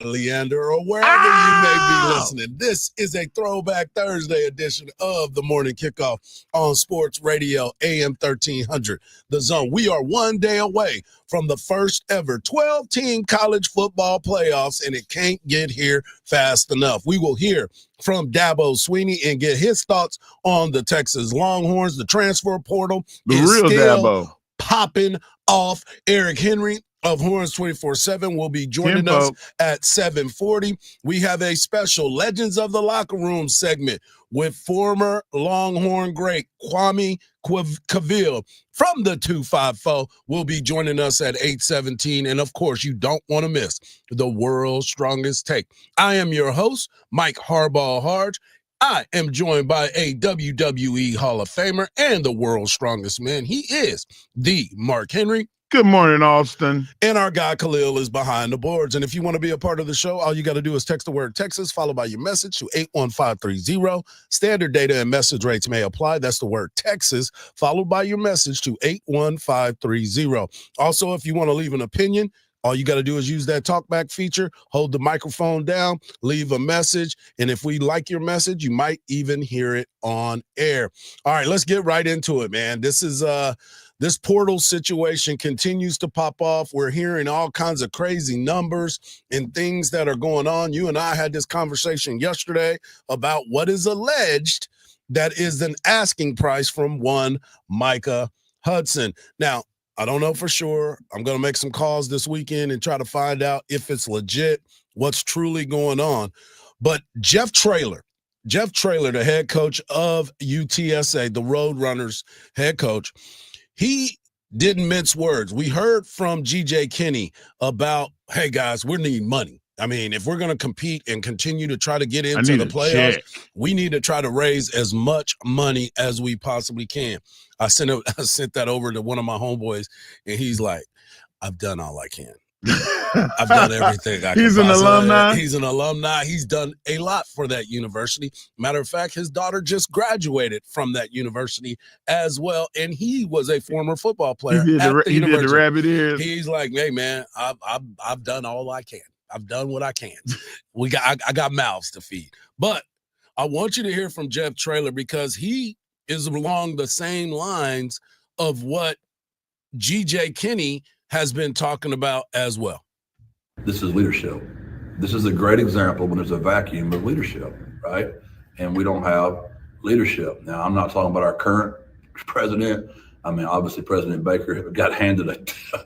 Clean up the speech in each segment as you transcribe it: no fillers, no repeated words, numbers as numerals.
Leander, or wherever you may be listening. This is a Throwback Thursday edition of the Morning Kickoff on Sports Radio AM 1300, The Zone. We are one day away from the first ever 12-team college football playoffs, and it can't get here fast enough. We will hear from Dabo Swinney and get his thoughts on the Texas Longhorns, the transfer portal. The real Dabo. Popping off. Eric Henry of Horns 24/7 will be joining us at 7:40. We have a special Legends of the Locker Room segment with former Longhorn great Kwame Cavill from the 254 will be joining us at 8:17. And of course, you don't want to miss the world's strongest take. I am your host, Mike Harbaugh Harge. I am joined by a WWE Hall of Famer and the world's strongest man. He is the Mark Henry. Good morning, Austin. And our guy Khalil is behind the boards. And if you want to be a part of the show, all you got to do is text the word Texas, followed by your message to 81530. Standard data and message rates may apply. That's the word Texas, followed by your message to 81530. Also, if you want to leave an opinion, all you got to do is use that talkback feature, hold the microphone down, leave a message, and if we like your message, you might even hear it on air. All right, let's get right into it, man. This portal situation continues to pop off. We're hearing all kinds of crazy numbers and things that are going on. You and I had this conversation yesterday about what is alleged that is an asking price from one Micah Hudson. Now, I don't know for sure. I'm going to make some calls this weekend and try to find out if it's legit, what's truly going on. But Jeff Traylor, the head coach of UTSA, the Roadrunners head coach, he didn't mince words. We heard from G.J. Kinney about, hey, guys, we need money. I mean, if we're going to compete and continue to try to get into the playoffs, we need to try to raise as much money as we possibly can. I sent that over to one of my homeboys, and he's like, I've done all I can. I've done everything I can. He's an alumni. He's an alumni. He's done a lot for that university. Matter of fact, his daughter just graduated from that university as well, and he was a former football player. He did the rabbit ears. He's like, hey man, I've done all I can. I've done what I can. I got mouths to feed. But I want you to hear from Jeff Traylor because he is along the same lines of what G.J. Kinney has been talking about as well. This is leadership. This is a great example when there's a vacuum of leadership, right? And we don't have leadership. Now, I'm not talking about our current president. I mean, obviously, President Baker got handed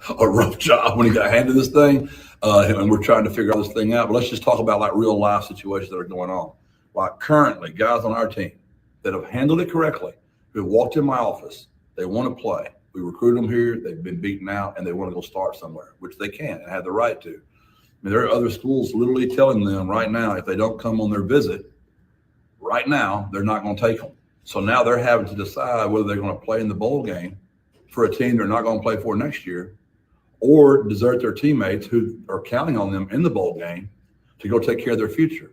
a rough job when he got handed this thing, and we're trying to figure all this thing out. But let's just talk about like real life situations that are going on. Like currently, guys on our team that have handled it correctly, who walked in my office, they want to play. We recruited them here. They've been beaten out, and they want to go start somewhere, which they can and have the right to. I mean, there are other schools literally telling them right now, if they don't come on their visit, right now, they're not going to take them. So now they're having to decide whether they're going to play in the bowl game for a team they're not going to play for next year, or desert their teammates who are counting on them in the bowl game to go take care of their future.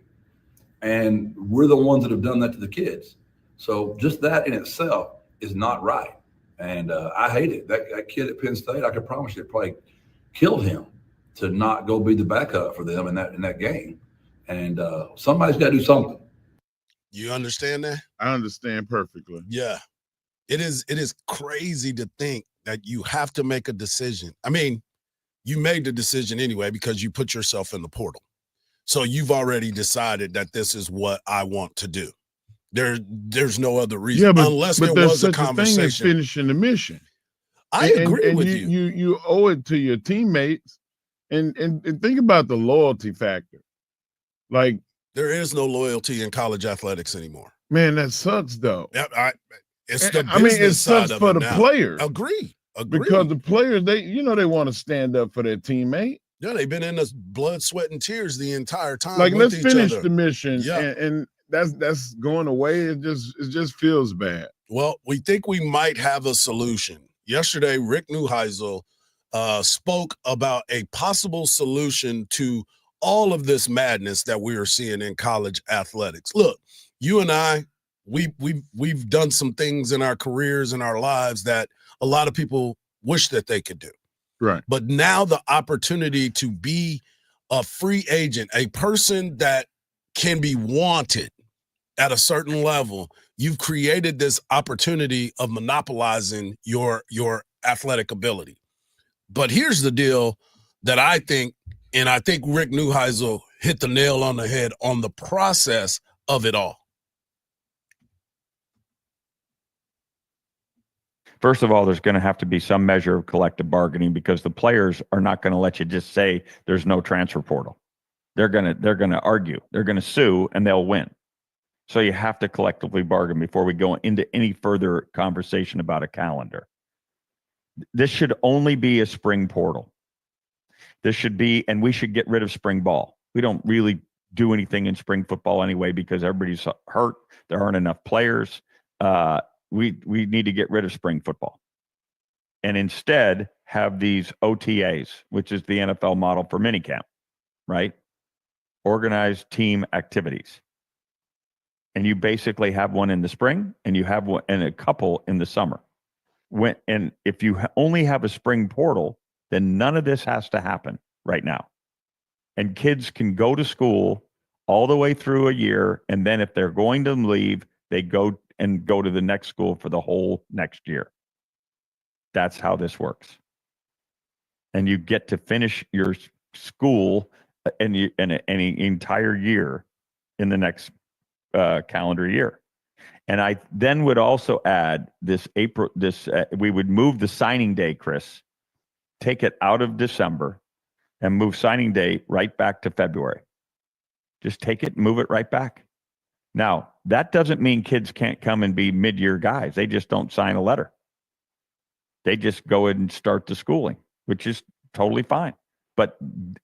And we're the ones that have done that to the kids. So just that in itself is not right. And I hate it. That kid at Penn State, I can promise you, it probably killed him to not go be the backup for them in that game. And somebody's got to do something. You understand that? I understand perfectly. Yeah. It is crazy to think that you have to make a decision. I mean, you made the decision anyway because you put yourself in the portal. So you've already decided that this is what I want to do. There's no other reason unless there was a conversation. Thing as finishing the mission. I agree with you. You owe it to your teammates, and think about the loyalty factor. Like there is no loyalty in college athletics anymore. Man, that sucks though. It sucks for the players. Agree. Because the players, they want to stand up for their teammate. Yeah, they've been in this blood, sweat, and tears the entire time. Like, let's finish the mission, and that's going away. It just feels bad. Well, we think we might have a solution. Yesterday, Rick Neuheisel spoke about a possible solution to all of this madness that we are seeing in college athletics. Look, you and I, we've done some things in our careers and our lives that a lot of people wish that they could do. Right. But now the opportunity to be a free agent, a person that can be wanted at a certain level, you've created this opportunity of monopolizing your athletic ability. But here's the deal that I think Rick Neuheisel hit the nail on the head on the process of it all. First of all, there's going to have to be some measure of collective bargaining because the players are not going to let you just say there's no transfer portal. They're going to argue. They're going to sue, and they'll win. So you have to collectively bargain before we go into any further conversation about a calendar. This should only be a spring portal. This should be, and we should get rid of spring ball. We don't really do anything in spring football anyway because everybody's hurt. There aren't enough players. We need to get rid of spring football and instead have these OTAs, which is the NFL model for minicamp, right? Organized team activities. And you basically have one in the spring and you have one and a couple in the summer. And if you only have a spring portal, then none of this has to happen right now. And kids can go to school all the way through a year. And then if they're going to leave, they go to the next school for the whole next year. That's how this works. And you get to finish your school in an entire year in the next calendar year. And I then would also add we would move the signing day, Chris, take it out of December and move signing day right back to February. Just take it and move it right back. Now, that doesn't mean kids can't come and be mid-year guys. They just don't sign a letter. They just go in and start the schooling, which is totally fine. But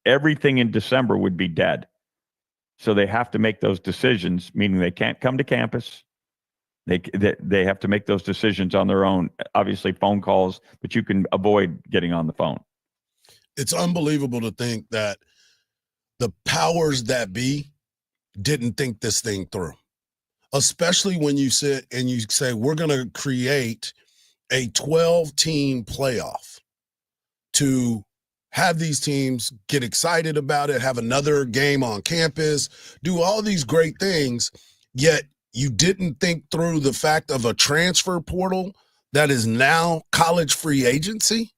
everything in December would be dead. So they have to make those decisions, meaning they can't come to campus. They have to make those decisions on their own. Obviously, phone calls, but you can avoid getting on the phone. It's unbelievable to think that the powers that be didn't think this thing through, especially when you sit and you say, we're going to create a 12-team playoff to have these teams get excited about it, have another game on campus, do all these great things, yet you didn't think through the fact of a transfer portal that is now college free agency.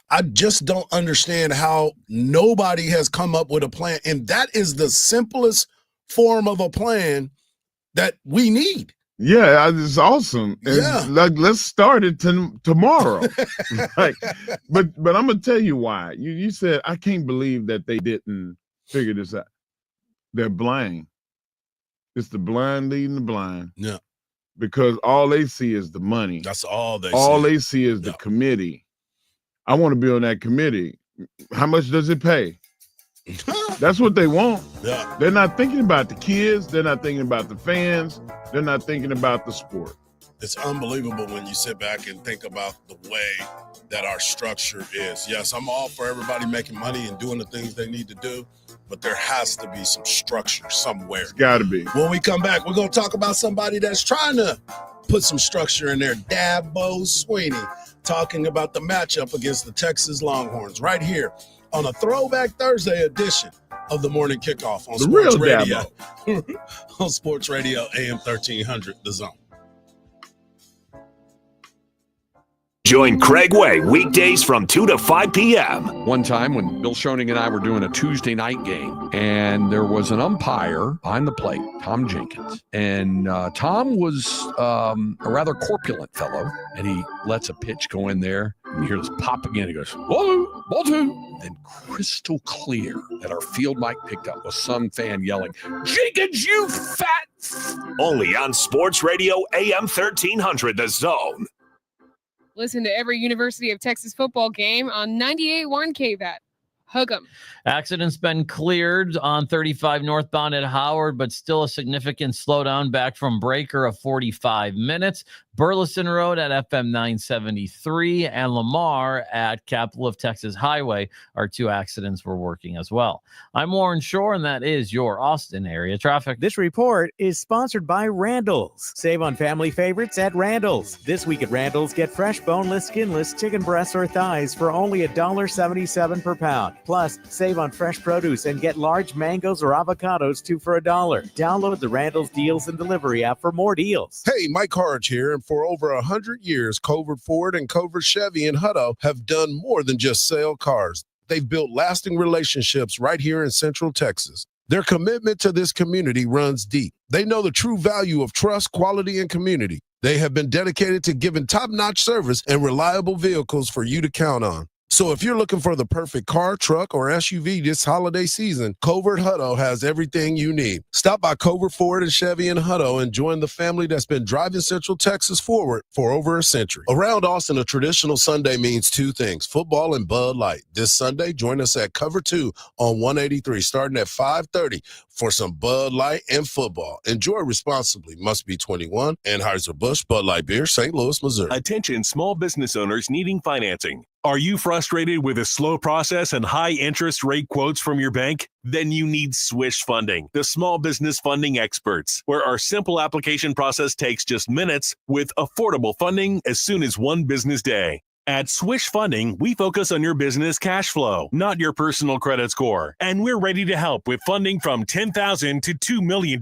I just don't understand how nobody has come up with a plan. And that is the simplest form of a plan that we need. Yeah, it's awesome. And Yeah. let's start it tomorrow. But I'm gonna tell you why. You said I can't believe that they didn't figure this out. They're blind. It's the blind leading the blind. Yeah. Because all they see is the money. That's all they All see. they see is the committee. I want to be on that committee. How much does it pay? That's what they want. Yeah. They're not thinking about the kids. They're not thinking about the fans. They're not thinking about the sport. It's unbelievable when you sit back and think about the way that our structure is. Yes, I'm all for everybody making money and doing the things they need to do, but there has to be some structure somewhere. It's got to be. When we come back, we're going to talk about somebody that's trying to put some structure in there. Dabo Swinney talking about the matchup against the Texas Longhorns right here on a Throwback Thursday edition of the Morning Kickoff on The Sports real Radio. On Sports Radio AM 1300, The Zone. Join Craig Way weekdays from 2 to 5 p.m. One time when Bill Schoening and I were doing a Tuesday night game, and there was an umpire behind the plate, Tom Jenkins. And Tom was a rather corpulent fellow, and he lets a pitch go in there. And you hear this pop again. He goes, ball two. Then crystal clear that our field mic picked up was some fan yelling, Jenkins, you fat. Only on Sports Radio AM 1300, The Zone. Listen to every University of Texas football game on 98.1 KVAT. Hug 'em. Accident's been cleared on 35 northbound at Howard, but still a significant slowdown back from Breaker of 45 minutes. Burleson Road at FM 973 and Lamar at Capital of Texas Highway are two accidents we're working as well. I'm Warren Shore, and that is your Austin area traffic. This report is sponsored by Randall's. Save on family favorites at Randall's. This week at Randall's, get fresh boneless, skinless chicken breasts or thighs for only $1.77 per pound. Plus, save on fresh produce and get large mangoes or avocados 2 for $1. Download the Randall's Deals and Delivery app for more deals. Hey, Mike Harge here, and for over 100 years, Covert Ford and Covert Chevy in Hutto have done more than just sell cars. They've built lasting relationships right here in Central Texas. Their commitment to this community runs deep. They know the true value of trust, quality, and community. They have been dedicated to giving top-notch service and reliable vehicles for you to count on. So if you're looking for the perfect car, truck, or SUV this holiday season, Covert Hutto has everything you need. Stop by Covert Ford and Chevy in Hutto and join the family that's been driving Central Texas forward for over a century. Around Austin, a traditional Sunday means two things, football and Bud Light. This Sunday, join us at Cover 2 on 183, starting at 5:30 for some Bud Light and football. Enjoy responsibly. Must be 21. Anheuser-Busch Bud Light Beer, St. Louis, Missouri. Attention small business owners needing financing. Are you frustrated with a slow process and high interest rate quotes from your bank? Then you need Swish Funding, the small business funding experts, where our simple application process takes just minutes with affordable funding as soon as one business day. At Swish Funding, we focus on your business cash flow, not your personal credit score. And we're ready to help with funding from $10,000 to $2 million.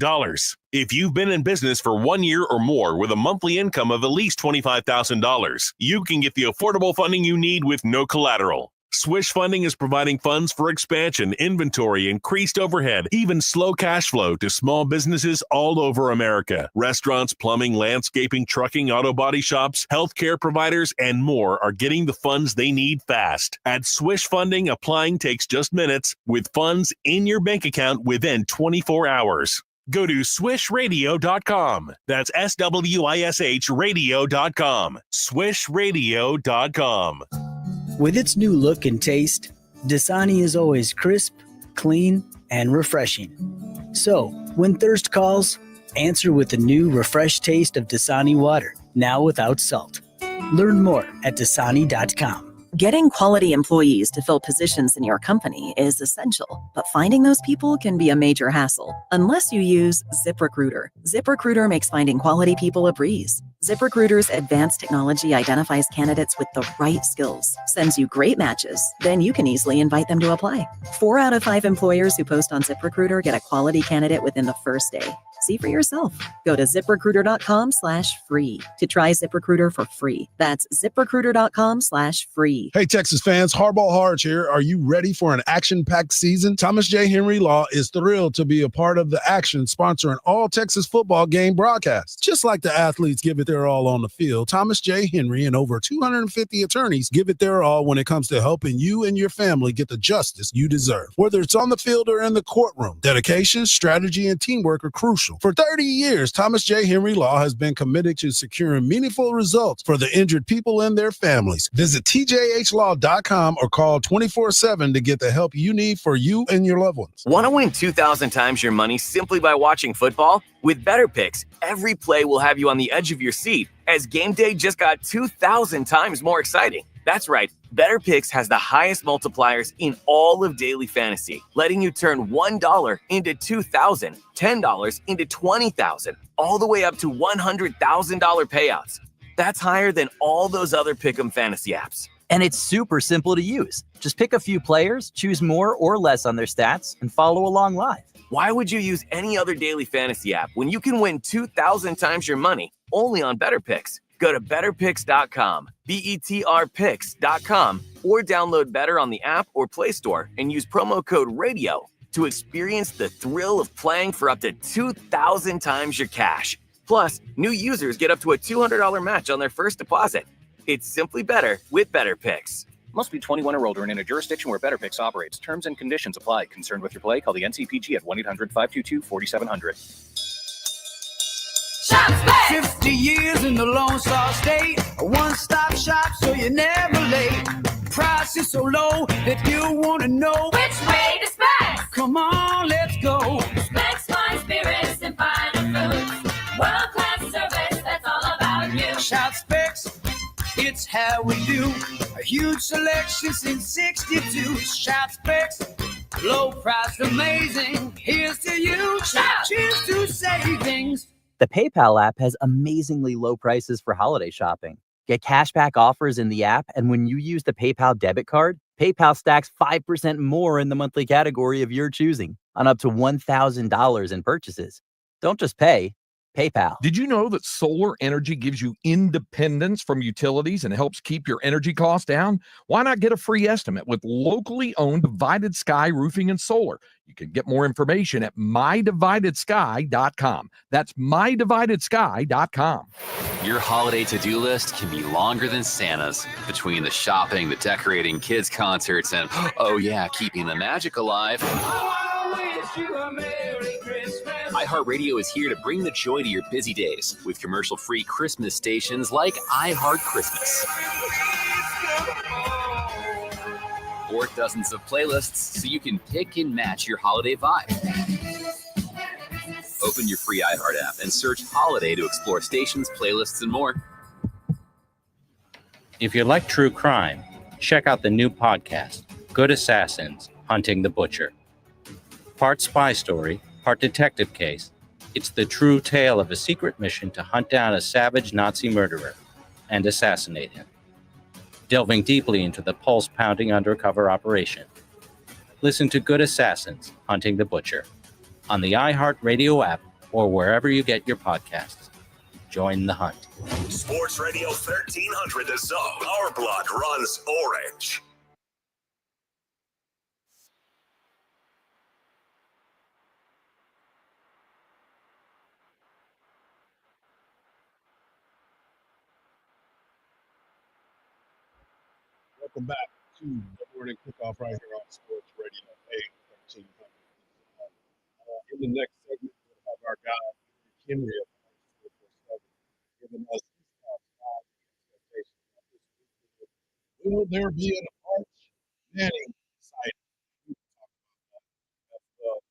If you've been in business for 1 year or more with a monthly income of at least $25,000, you can get the affordable funding you need with no collateral. Swish Funding is providing funds for expansion, inventory, increased overhead, even slow cash flow to small businesses all over America. Restaurants, plumbing, landscaping, trucking, auto body shops, healthcare providers, and more are getting the funds they need fast. At Swish Funding, applying takes just minutes with funds in your bank account within 24 hours. Go to swishradio.com. That's SWISH radio.com. Swishradio.com. With its new look and taste, Dasani is always crisp, clean, and refreshing. So, when thirst calls, answer with the new refreshed taste of Dasani water, now without salt. Learn more at Dasani.com. Getting quality employees to fill positions in your company is essential, but finding those people can be a major hassle unless you use ZipRecruiter. ZipRecruiter makes finding quality people a breeze. ZipRecruiter's advanced technology identifies candidates with the right skills, sends you great matches, then you can easily invite them to apply. 4 out of 5 employers who post on ZipRecruiter get a quality candidate within the first day. See for yourself. Go to ZipRecruiter.com/free to try ZipRecruiter for free. That's ZipRecruiter.com/free. Hey, Texas fans, Harbaugh Harge here. Are you ready for an action-packed season? Thomas J. Henry Law is thrilled to be a part of the action, sponsoring all Texas football game broadcasts. Just like the athletes give it their all on the field, Thomas J. Henry and over 250 attorneys give it their all when it comes to helping you and your family get the justice you deserve. Whether it's on the field or in the courtroom, dedication, strategy, and teamwork are crucial. For 30 years, Thomas J. Henry Law has been committed to securing meaningful results for the injured people and their families. Visit TJHLaw.com or call 24/7 to get the help you need for you and your loved ones. Want to win 2,000 times your money simply by watching football? With Better Picks, every play will have you on the edge of your seat, as game day just got 2,000 times more exciting. That's right, Better Picks has the highest multipliers in all of daily fantasy, letting you turn $1 into $2,000, $10 into $20,000, all the way up to $100,000 payouts. That's higher than all those other Pick'em fantasy apps. And it's super simple to use. Just pick a few players, choose more or less on their stats, and follow along live. Why would you use any other daily fantasy app when you can win 2,000 times your money only on Better Picks? Go to betterpicks.com, BETRPicks.com, or download Better on the app or Play Store and use promo code RADIO to experience the thrill of playing for up to 2,000 times your cash. Plus, new users get up to a $200 match on their first deposit. It's simply better with Better Picks. Must be 21 or older and in a jurisdiction where Better Picks operates. Terms and conditions apply. Concerned with your play? Call the NCPG at 1-800-522-4700. Shops back. 50 years in the Lone Star State. A one-stop shop so you're never late. Price is so low that you want to know which way to Specs. Come on, let's go. Specs Wine Spirits and Finer Foods. World-class service, that's all about you. Shop Specs, it's how we do. A huge selection since 62. Shop Specs, low price, amazing. Here's to you. Shop. Cheers to savings. The PayPal app has amazingly low prices for holiday shopping. Get cashback offers in the app, and when you use the PayPal debit card, PayPal stacks 5% more in the monthly category of your choosing on up to $1,000 in purchases. Don't just pay, PayPal. Did you know that solar energy gives you independence from utilities and helps keep your energy costs down? Why not get a free estimate with locally owned Divided Sky Roofing and Solar? You can get more information at mydividedsky.com. That's mydividedsky.com. Your holiday to-do list can be longer than Santa's. Between the shopping, the decorating, kids' concerts, and, oh yeah, keeping the magic alive. iHeartRadio is here to bring the joy to your busy days with commercial-free Christmas stations like iHeart Christmas. Or dozens of playlists so you can pick and match your holiday vibe. Open your free iHeart app and search Holiday to explore stations, playlists, and more. If you like true crime, check out the new podcast, Good Assassins, Hunting the Butcher. Part spy story, part detective case, it's the true tale of a secret mission to hunt down a savage Nazi murderer and assassinate him, delving deeply into the pulse-pounding undercover operation. Listen to Good Assassins, Hunting the Butcher on the iHeartRadio app or wherever you get your podcasts. Join the hunt. Sports Radio 1300 The Zone. Our blood runs orange. Welcome back to the morning kickoff right here on Sports Radio AM 1300. In the next segment, we'll have our guy, Henry, of 447, giving us his thoughts on the expectations of this weekend. Will there be an Arch Manning sighting? We can talk about that as well.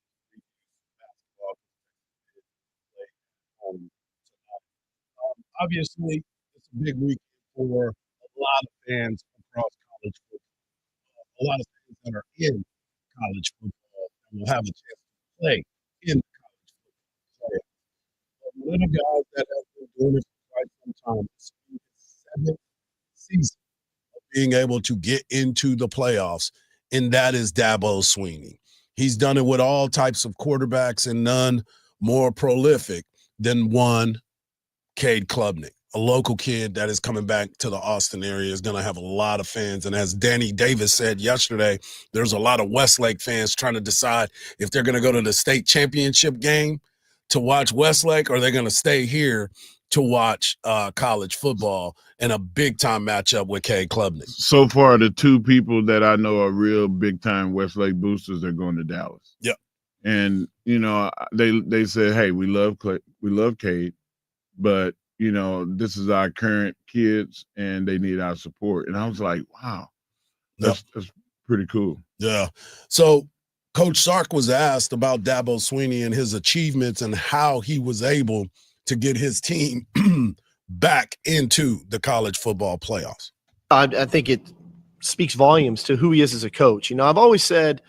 Basketball play home tonight. Obviously, it's a big weekend for a lot of fans across college football. A lot of fans that are in college football and will have a chance to play in the college football playoffs. One of the guys that has been doing it for quite some time, it's his 7th season of being able to get into the playoffs, and that is Dabo Swinney. He's done it with all types of quarterbacks, and none more prolific than one Cade Klubnik, a local kid that is coming back to the Austin area, is going to have a lot of fans. And as Danny Davis said yesterday, there's a lot of Westlake fans trying to decide if they're going to go to the state championship game to watch Westlake, or they're going to stay here to watch college football in a big-time matchup with Cade Klubnik. So far, the two people that I know are real big-time Westlake boosters are going to Dallas. Yep. And, you know, they said, hey, we love Cade, but, you know, this is our current kids, and they need our support. And I was like, wow, that's pretty cool. Yeah. So Coach Sark was asked about Dabo Swinney and his achievements and how he was able to get his team back into the college football playoffs. I think it speaks volumes to who he is as a coach. You know, I've always said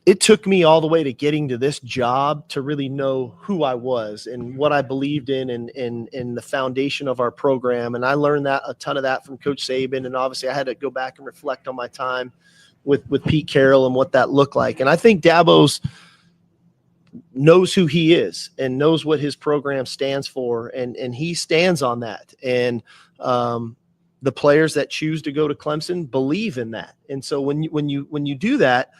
it took me all the way to getting to this job to really know who I was and what I believed in and the foundation of our program. And I learned a ton of that from Coach Saban. And obviously I had to go back and reflect on my time with Pete Carroll and what that looked like. And I think Dabo's knows who he is and knows what his program stands for. And he stands on that. And the players that choose to go to Clemson believe in that. And so when you do that,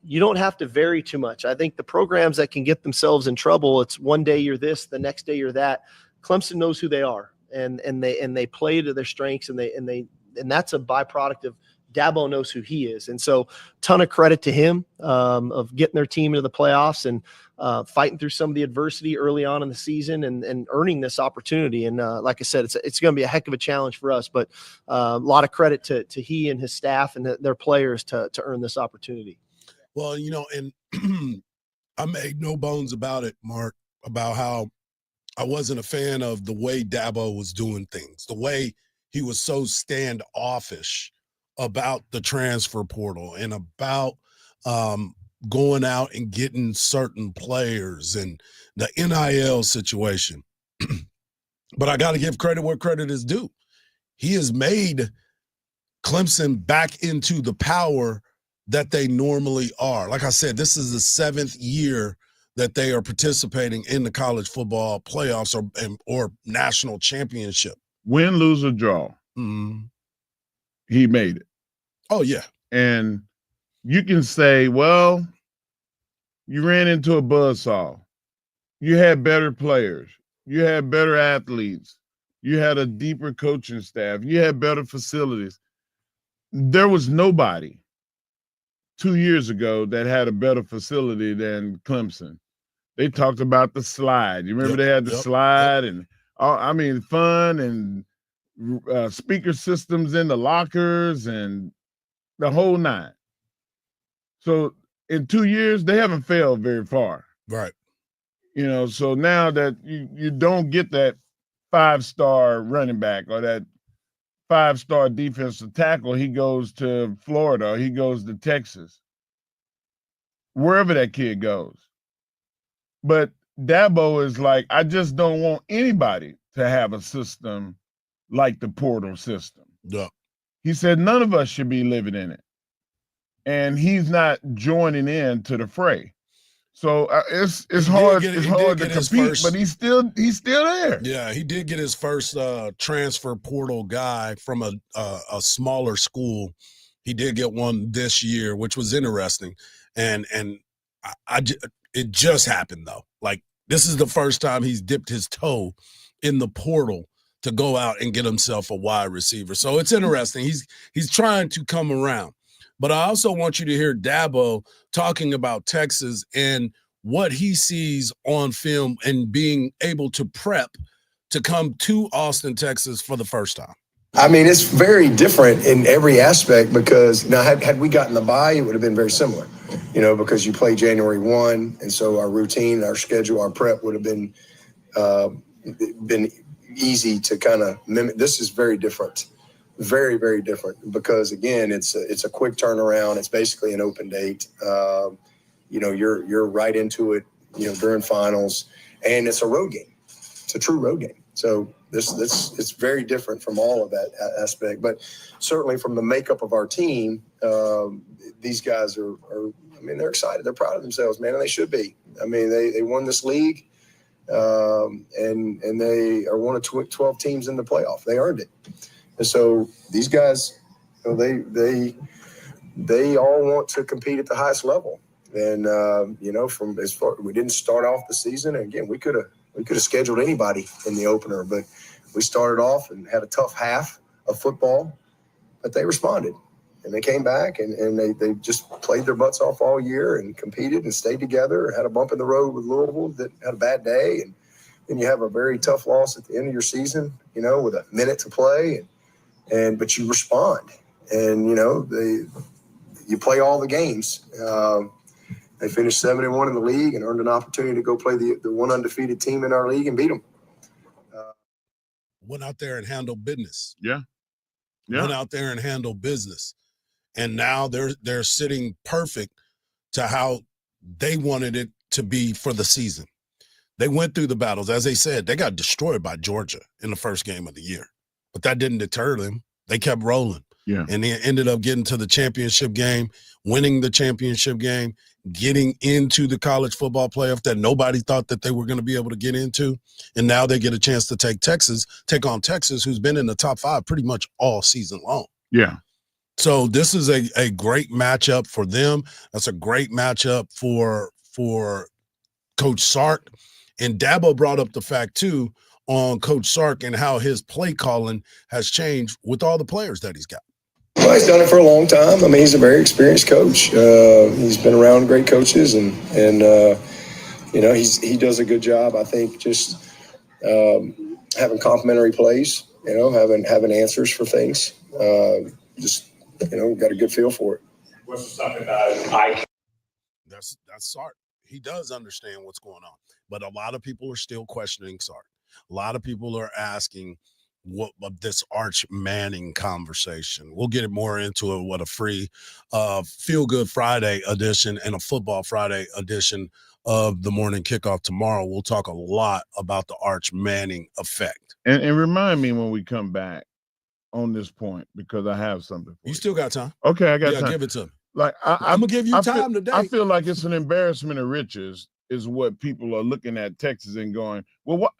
you don't have to vary too much. I think the programs that can get themselves in trouble, it's one day you're this, the next day you're that. Clemson knows who they are, and they play to their strengths, and that's a byproduct of Dabo knows who he is. And so ton of credit to him of getting their team into the playoffs and fighting through some of the adversity early on in the season and earning this opportunity. And like I said, it's going to be a heck of a challenge for us, but a lot of credit to he and his staff and their players to earn this opportunity. Well, you know, and I made no bones about it, Mark, about how I wasn't a fan of the way Dabo was doing things, the way he was so standoffish about the transfer portal and about going out and getting certain players and the NIL situation. But I got to give credit where credit is due. He has made Clemson back into the power that they normally are. Like I said, this is the 7th year that they are participating in the college football playoffs or national championship. Win, lose, or draw. Mm-hmm. He made it. Oh, yeah. And you can say, well, you ran into a buzzsaw. You had better players. You had better athletes. You had a deeper coaching staff. You had better facilities. There was nobody 2 years ago that had a better facility than Clemson. They talked about the slide. You remember they had the slide and fun and speaker systems in the lockers and the whole nine. So in 2 years, they haven't failed very far. Right. So now that you don't get that 5-star running back or that 5-star defensive tackle, he goes to Florida, or he goes to Texas, wherever that kid goes. But Dabo is like, I just don't want anybody to have a system like the portal system. Yeah. He said none of us should be living in it. And he's not joining in to the fray. So it's hard to compete, but he's still there. Yeah, he did get his first transfer portal guy from a smaller school. He did get one this year, which was interesting. And it just happened, though. Like, this is the first time he's dipped his toe in the portal to go out and get himself a wide receiver. So it's interesting. He's trying to come around. But I also want you to hear Dabo talking about Texas and what he sees on film and being able to prep to come to Austin, Texas for the first time. I mean, it's very different in every aspect because now had we gotten the bye, it would have been very similar, because you play January 1. And so our routine, our schedule, our prep would have been easy to kind of mimic. This is very different. Very, very different because, again, it's a quick turnaround. It's basically an open date. You're right into it, during finals, and it's a road game. It's a true road game. So it's very different from all of that aspect. But certainly from the makeup of our team, these guys are they're excited. They're proud of themselves, man, and they should be. I mean, they won this league, and they are one of 12 teams in the playoff. They earned it. And so these guys, they all want to compete at the highest level. And from as far we didn't start off the season. And again, we could have scheduled anybody in the opener, but we started off and had a tough half of football. But they responded, and they came back and they just played their butts off all year and competed and stayed together. Had a bump in the road with Louisville that had a bad day, and then you have a very tough loss at the end of your season, with a minute to play. But you respond, and you play all the games. They finished 7-1 in the league and earned an opportunity to go play the one undefeated team in our league and beat them. Went out there and handled business. Yeah. Went out there and handled business, and now they're sitting perfect to how they wanted it to be for the season. They went through the battles, as they said. They got destroyed by Georgia in the first game of the year. But that didn't deter them. They kept rolling. Yeah. And they ended up getting to the championship game, winning the championship game, getting into the college football playoff that nobody thought that they were going to be able to get into. And now they get a chance to take on Texas, who's been in the top 5 pretty much all season long. Yeah. So this is a great matchup for them. That's a great matchup for Coach Sark. And Dabo brought up the fact, too, on Coach Sark and how his play calling has changed with all the players that he's got. Well, he's done it for a long time. I mean, he's a very experienced coach. He's been around great coaches, and he does a good job. I think just having complimentary plays, having answers for things. Got a good feel for it. What's something that That's Sark. He does understand what's going on, but a lot of people are still questioning Sark. A lot of people are asking what this Arch Manning conversation. We'll get more into it. What a free Feel Good Friday edition and a Football Friday edition of the Morning Kickoff tomorrow. We'll talk a lot about the Arch Manning effect. And remind me when we come back on this point, because I have something for You still got time. Okay, I got Yeah, time. give it to me. Like I'm gonna give you time today. today. I feel like it's an embarrassment of riches is what people are looking at Texas and going, well,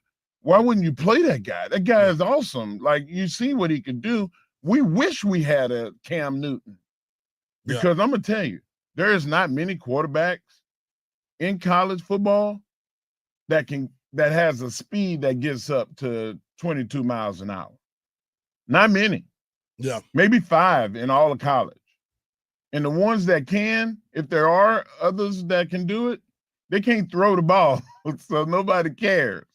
why wouldn't you play that guy? That guy is awesome. Like, you see what he can do. We wish we had a Cam Newton. Because I'm gonna tell you, there is not many quarterbacks in college football that has a speed that gets up to 22 miles an hour. Not many. Yeah. Maybe 5 in all of college. And the ones that can, if there are others that can do it, they can't throw the ball, so nobody cares.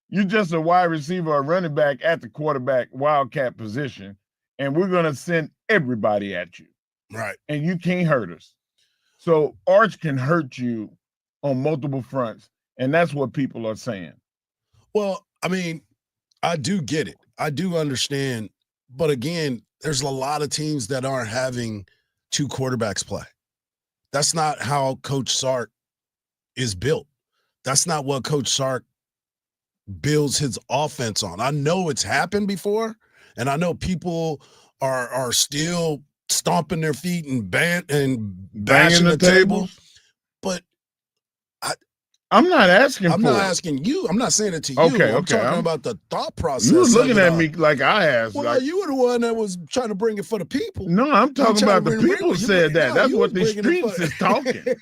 You're just a wide receiver or running back at the quarterback wildcat position, and we're going to send everybody at you. Right. And you can't hurt us. So Arch can hurt you on multiple fronts, and that's what people are saying. Well, I mean, I do get it. I do understand. But again, there's a lot of teams that aren't having 2 quarterbacks play. That's not how Coach Sark is built. That's not what Coach Sark builds his offense on. I know it's happened before, and I know people are still stomping their feet and bashing the table. But I'm not asking I'm for not it. asking you. I'm not saying it to you. Okay, I'm talking about the thought process. You were looking of it at all. me like I asked. Well, like, you were the one that was trying to bring it for the people. no, I'm You talking trying about to the bring people you said bring- that. no, That's you what was the bringing it streets for- is talking.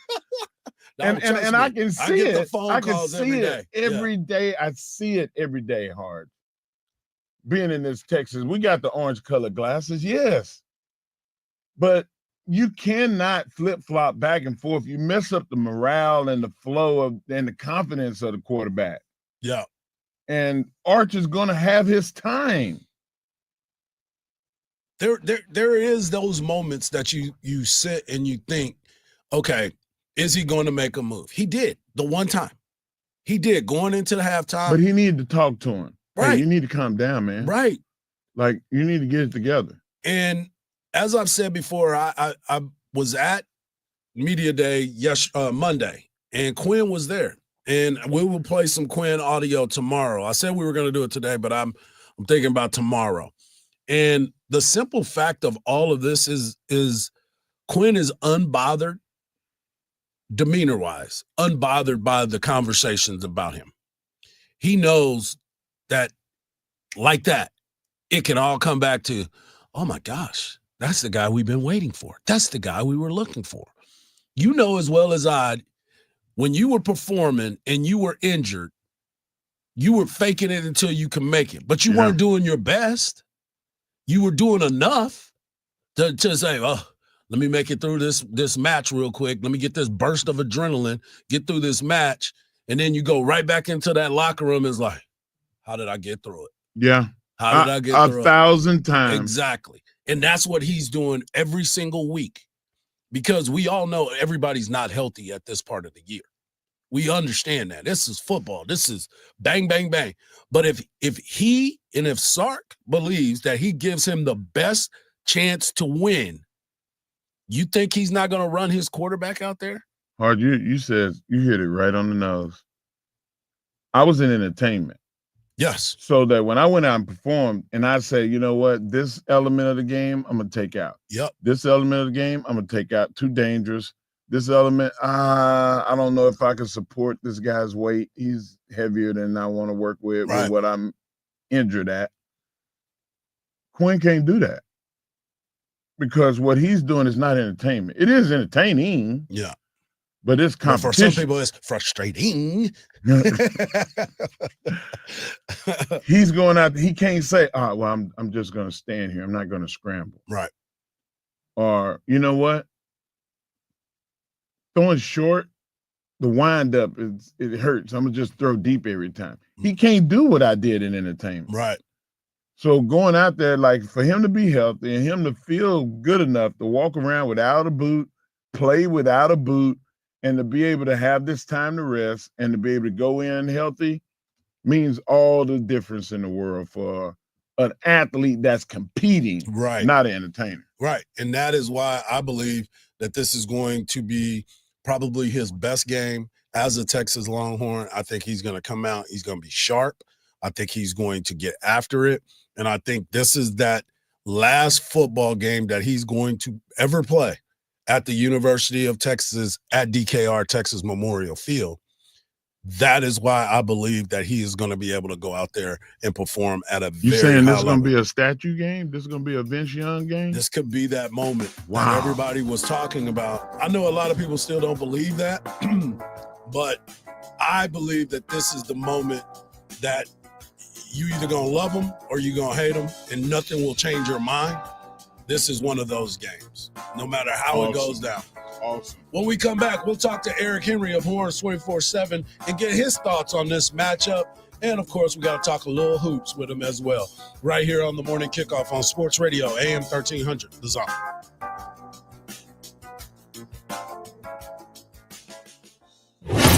No, and trust I me. can see I get the it. phone I can calls see every it day. Yeah. every day. I see it every day hard. Being in this Texas, we got the orange colored glasses, yes. But you cannot flip-flop back and forth. You mess up the morale and the flow and the confidence of the quarterback. Yeah. And Arch is going to have his time. There is those moments that you sit and you think, okay, is he going to make a move? He did the one time. He did going into the halftime. But he needed to talk to him. Right. Hey, you need to calm down, man. Right. Like, you need to get it together. And as I've said before, I was at Media Day Monday, and Quinn was there. And we will play some Quinn audio tomorrow. I said we were going to do it today, but I'm thinking about tomorrow. And the simple fact of all of this is Quinn is unbothered, demeanor-wise, unbothered by the conversations about him. He knows that, like that, it can all come back to, oh my gosh, that's the guy we've been waiting for. That's the guy we were looking for. You know as well as I, when you were performing and you were injured, you were faking it until you can make it. But you weren't doing your best. You were doing enough to say, oh, let me make it through this match real quick. Let me get this burst of adrenaline, get through this match. And then you go right back into that locker room. It's like, how did I get through it? Yeah. How did I get through it? 1,000 times. Exactly. And that's what he's doing every single week, because we all know everybody's not healthy at this part of the year. We understand that. This is football. This is bang, bang, bang. But if Sark believes that he gives him the best chance to win, you think he's not going to run his quarterback out there? Hard, you said you hit it right on the nose. I was in entertainment. Yes. So that when I went out and performed, and I said, you know what, this element of the game, I'm going to take out. Yep. This element of the game, I'm going to take out. Too dangerous. This element, I don't know if I can support this guy's weight. He's heavier than I want to work with what I'm injured at. Quinn can't do that, because what he's doing is not entertainment. It is entertaining. Yeah. But it's competition. But for some people, it's frustrating. He's going out. He can't say, well, I'm just going to stand here. I'm not going to scramble. Right. Or, you know what? Throwing short, the wind up, it hurts. I'm going to just throw deep every time. He can't do what I did in entertainment. Right. So going out there, like, for him to be healthy and him to feel good enough to walk around without a boot, play without a boot, and to be able to have this time to rest and to be able to go in healthy means all the difference in the world for an athlete that's competing, right? Not an entertainer. Right. And that is why I believe that this is going to be probably his best game as a Texas Longhorn. I think he's going to come out. He's going to be sharp. I think he's going to get after it. And I think this is that last football game that he's going to ever play at the University of Texas at DKR Texas Memorial Field. That is why I believe that he is going to be able to go out there and perform at a You very saying high this is going to level. be a statue game? This is going to be a Vince Young game? This could be that moment Wow. that everybody was talking about. I know a lot of people still don't believe that, but I believe that this is the moment that you either going to love him or you're going to hate him, and nothing will change your mind. This is one of those games, no matter how it goes down. Awesome. When we come back, we'll talk to Eric Henry of Horns 24/7 and get his thoughts on this matchup. And, of course, we got to talk a little hoops with him as well. Right here on the Morning Kickoff on Sports Radio, AM 1300, The Zone.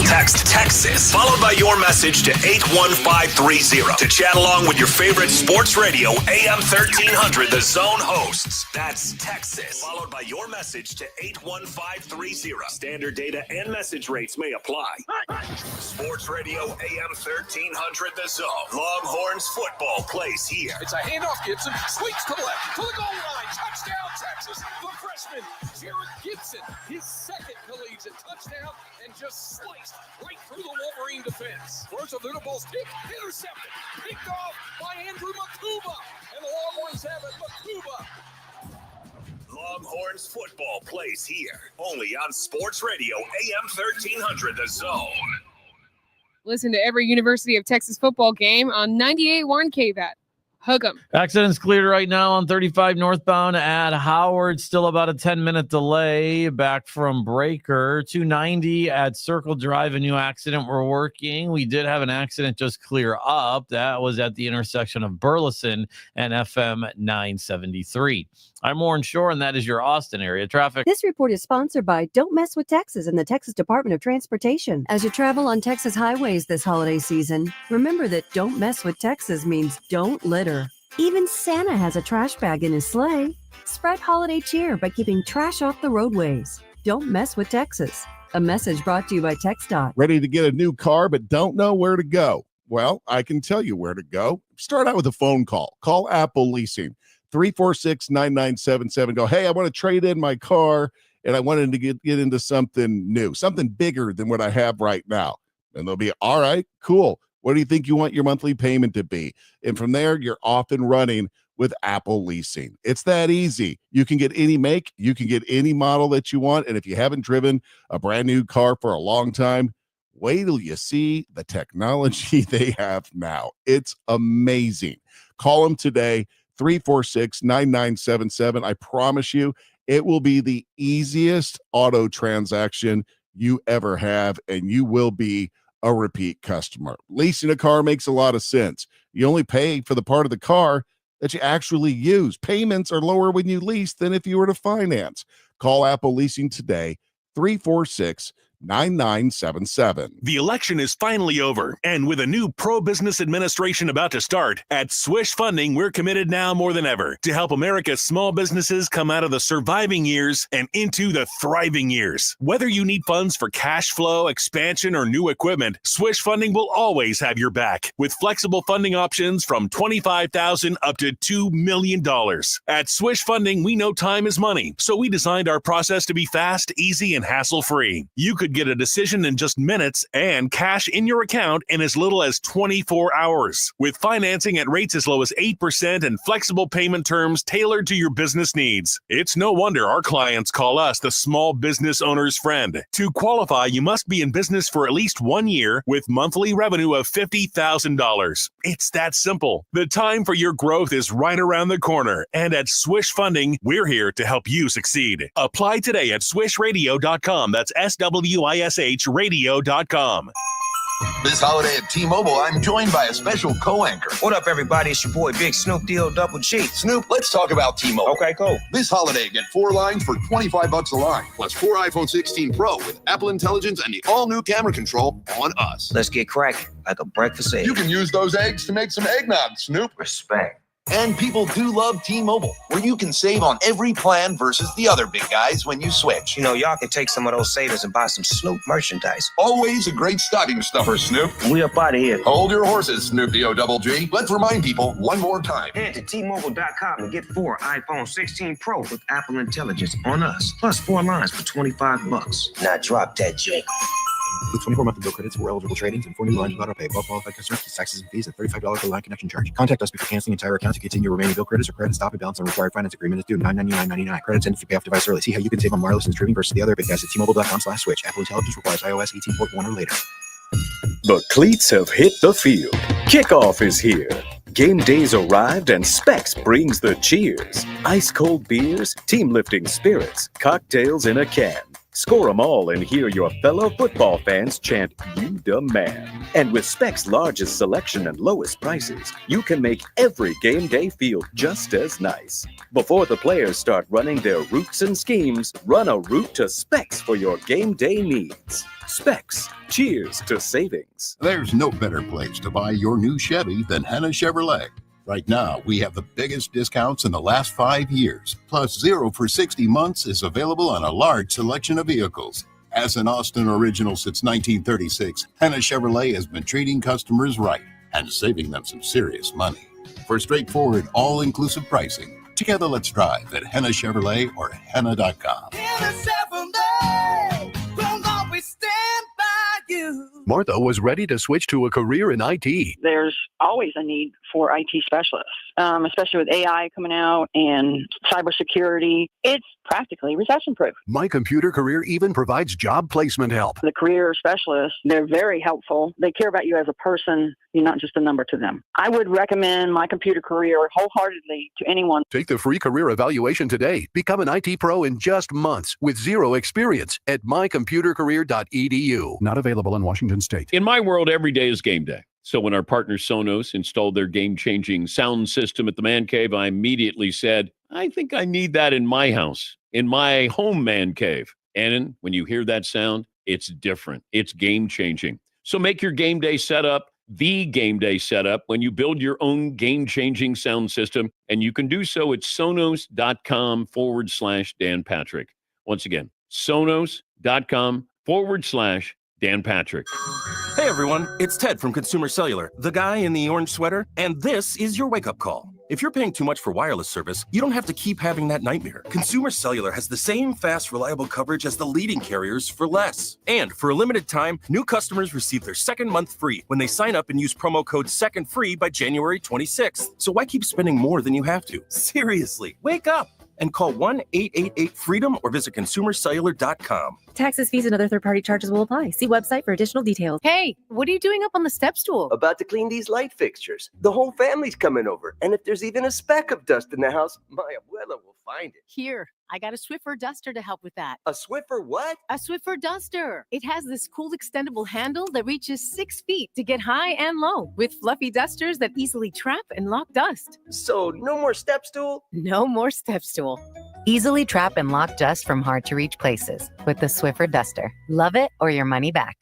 Text Texas, followed by your message to 81530 to chat along with your favorite sports radio, AM 1300, The Zone hosts. That's Texas, followed by your message to 81530. Standard data and message rates may apply. Sports radio, AM 1300, The Zone. Longhorns football plays here. It's a handoff. Gibson sweeps to the left, to the goal line. Touchdown, Texas. The freshman, Jared Gibson, his second collegiate touchdown, and just sliced right through the Wolverine defense. Throws a little ball's kick, intercepted, picked off by Andrew Makuba, and the Longhorns have it. Makuba. Longhorns football plays here, only on Sports Radio, AM 1300, The Zone. Listen to every University of Texas football game on 98.1 KVAT. Hug 'em. Accidents cleared right now on 35 northbound at Howard. Still about a 10-minute delay back from Breaker. 290 at Circle Drive. A new accident we're working. We did have an accident just clear up. That was at the intersection of Burleson and FM 973. I'm Warren Shore, and that is your Austin area traffic. This report is sponsored by Don't Mess with Texas and the Texas Department of Transportation. As you travel on Texas highways this holiday season, remember that Don't Mess with Texas means don't litter. Even Santa has a trash bag in his sleigh. Spread holiday cheer by keeping trash off the roadways. Don't mess with Texas. A message brought to you by TxDOT. Ready to get a new car but don't know where to go? Well, I can tell you where to go. Start out with a phone call. Call Apple Leasing. 346-9977. Go, hey, I want to trade in my car and I wanted to get into something new, something bigger than what I have right now. And they'll be, all right, cool. What do you think you want your monthly payment to be? And from there, you're off and running with Apple Leasing. It's that easy. You can get any make, you can get any model that you want. And if you haven't driven a brand new car for a long time, wait till you see the technology they have now. It's amazing. Call them today. 346-9977. I promise you, it will be the easiest auto transaction you ever have, and you will be a repeat customer. Leasing a car makes a lot of sense. You only pay for the part of the car that you actually use. Payments are lower when you lease than if you were to finance. Call Apple Leasing today, 346-9977. The election is finally over, and with a new pro-business administration about to start, at Swish Funding, we're committed now more than ever to help America's small businesses come out of the surviving years and into the thriving years. Whether you need funds for cash flow, expansion, or new equipment, Swish Funding will always have your back, with flexible funding options from $25,000 up to $2 million. At Swish Funding, we know time is money, so we designed our process to be fast, easy, and hassle-free. You could get a decision in just minutes and cash in your account in as little as 24 hours. With financing at rates as low as 8% and flexible payment terms tailored to your business needs. It's no wonder our clients call us the small business owner's friend. To qualify, you must be in business for at least 1 year with monthly revenue of $50,000. It's that simple. The time for your growth is right around the corner, and at Swish Funding, we're here to help you succeed. Apply today at swishradio.com. That's SWISH radio.com. This holiday at T-Mobile, I'm joined by a special co-anchor. What up, everybody? It's your boy, Big Snoop Deal Double G. Snoop, let's talk about T-Mobile. Okay, cool. This holiday, get 4 lines for $25 a line, plus 4 iPhone 16 Pro with Apple Intelligence and the all-new camera control on us. Let's get cracking, like a breakfast egg. You can use those eggs to make some eggnog, Snoop. Respect. And people do love T-Mobile, where you can save on every plan versus the other big guys when you switch. You know, y'all can take some of those savings and buy some Snoop merchandise. Always a great stocking stuffer, Snoop. We up out of here. Hold your horses, Snoop D-O-double-G. Let's remind people one more time. Head to T-Mobile.com and get 4 iPhone 16 Pro with Apple Intelligence on us. Plus 4 lines for $25. Now drop that Jake. With 24 monthly bill credits for eligible trade-ins and 4 new lines without auto pay. All qualified customers plus taxes and fees at $35 per line connection charge. Contact us before canceling entire account to continue remaining bill credits or credit stop and balance on required finance agreement is due $999.99. Credits end if you pay off device early. See how you can save on wireless and streaming versus the other big guys at T-Mobile.com/switch. Apple Intelligence requires iOS 18.1 or later. The cleats have hit the field. Kickoff is here. Game day's arrived and Specs brings the cheers. Ice cold beers, team lifting spirits, cocktails in a can. Score 'em all and hear your fellow football fans chant, "You the man." And with Specs' largest selection and lowest prices, you can make every game day feel just as nice. Before the players start running their routes and schemes, run a route to Specs for your game day needs. Specs, cheers to savings. There's no better place to buy your new Chevy than Henna Chevrolet. Right now, we have the biggest discounts in the last 5 years. Plus, 0 for 60 months is available on a large selection of vehicles. As an Austin original since 1936, Henna Chevrolet has been treating customers right and saving them some serious money. For straightforward, all-inclusive pricing, together let's drive at Henna Chevrolet or Henna.com. Martha was ready to switch to a career in IT. There's always a need for IT specialists, especially with AI coming out and cybersecurity. It's practically recession-proof. My Computer Career even provides job placement help. The career specialists, they're very helpful. They care about you as a person. You're not just a number to them. I would recommend My Computer Career wholeheartedly to anyone. Take the free career evaluation today. Become an IT pro in just months with 0 experience at mycomputercareer.edu. Not available in Washington State. In my world, every day is game day. So when our partner Sonos installed their game-changing sound system at the man cave, I immediately said, I think I need that in my house, in my home man cave. And when you hear that sound, it's different. It's game-changing. So make your game day setup the game day setup when you build your own game-changing sound system. And you can do so at Sonos.com/Dan Patrick. Once again, Sonos.com/Dan Patrick. Hey everyone, it's Ted from Consumer Cellular, the guy in the orange sweater, and this is your wake-up call. If you're paying too much for wireless service, you don't have to keep having that nightmare. Consumer Cellular has the same fast, reliable coverage as the leading carriers for less. And for a limited time, new customers receive their second month free when they sign up and use promo code SECONDFREE by January 26th. So why keep spending more than you have to? Seriously, wake up and call 1-888-FREEDOM or visit consumercellular.com. Taxes, fees, and other third-party charges will apply. See website for additional details. Hey, what are you doing up on the step stool? About to clean these light fixtures. The whole family's coming over. And if there's even a speck of dust in the house, my abuela will find it. Here, I got a Swiffer duster to help with that. A Swiffer what? A Swiffer duster. It has this cool extendable handle that reaches 6 feet to get high and low, with fluffy dusters that easily trap and lock dust. So no more step stool? No more step stool. Easily trap and lock dust from hard-to-reach places with the Swiffer duster. Love it or your money back.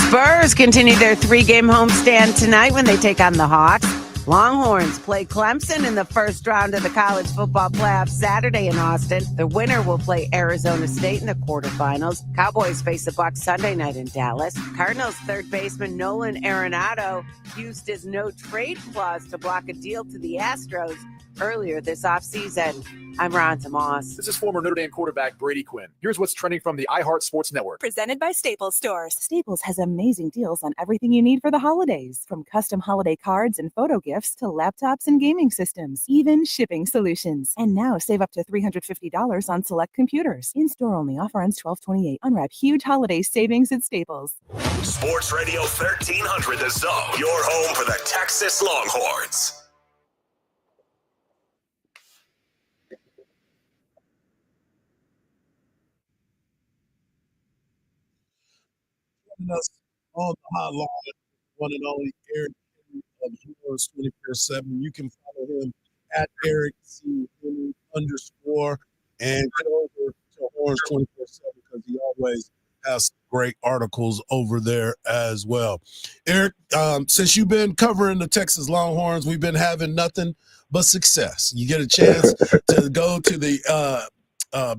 Spurs continue their 3-game homestand tonight when they take on the Hawks. Longhorns play Clemson in the first round of the college football playoff Saturday in Austin. The winner will play Arizona State in the quarterfinals. Cowboys face the Bucs Sunday night in Dallas. Cardinals third baseman Nolan Arenado used his no-trade clause to block a deal to the Astros earlier this offseason. I'm Ron Tomas. This is former Notre Dame quarterback Brady Quinn. Here's what's trending from the iHeart Sports Network. Presented by Staples Stores. Staples has amazing deals on everything you need for the holidays, from custom holiday cards and photo gifts to laptops and gaming systems, even shipping solutions. And now save up to $350 on select computers. In-store only. Offer ends 12/28. Unwrap huge holiday savings at Staples. Sports Radio 1300 The Zone, your home for the Texas Longhorns. Us on the hotline, one and only Eric of Heroes 24/7. You can follow him at Eric C. _ and get over to Horns 24/7 because he always has great articles over there as well. Eric, since you've been covering the Texas Longhorns, we've been having nothing but success. You get a chance to go to the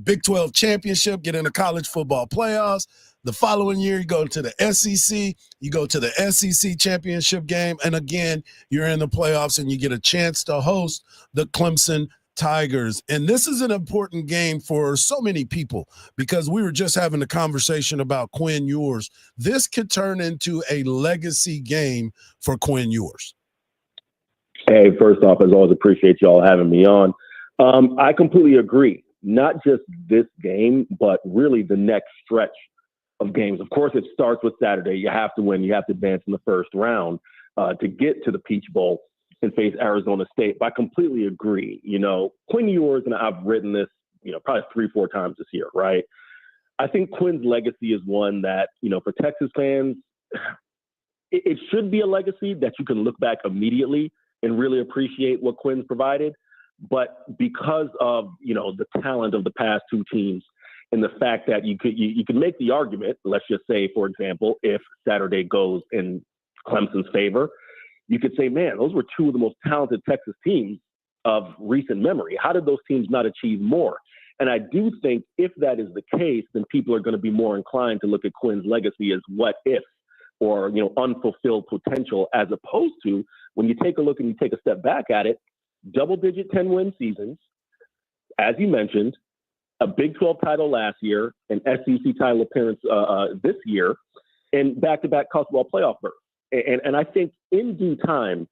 Big 12 championship, get in the college football playoffs. The following year, you go to the SEC, you go to the SEC championship game, and again, you're in the playoffs and you get a chance to host the Clemson Tigers. And this is an important game for so many people because we were just having a conversation about Quinn Ewers. This could turn into a legacy game for Quinn Ewers. Hey, first off, as always, appreciate y'all having me on. I completely agree. Not just this game, but really the next stretch of games. Of course, it starts with Saturday. You have to win. You have to advance in the first round to get to the Peach Bowl and face Arizona State. But I completely agree. You know, Quinn Ewers, and I've written this, you know, probably 3-4 times this year, right? I think Quinn's legacy is one that, you know, for Texas fans, it should be a legacy that you can look back immediately and really appreciate what Quinn's provided. But because of, you know, the talent of the past two teams and the fact that you could make the argument, let's just say, for example, if Saturday goes in Clemson's favor, you could say, man, those were two of the most talented Texas teams of recent memory. How did those teams not achieve more? And I do think if that is the case, then people are going to be more inclined to look at Quinn's legacy as what if, or, you know, unfulfilled potential, as opposed to when you take a look and you take a step back at it, double-digit 10-win seasons, as you mentioned, a Big 12 title last year, an SEC title appearance this year, and back-to-back college football playoff berth. And I think in due time,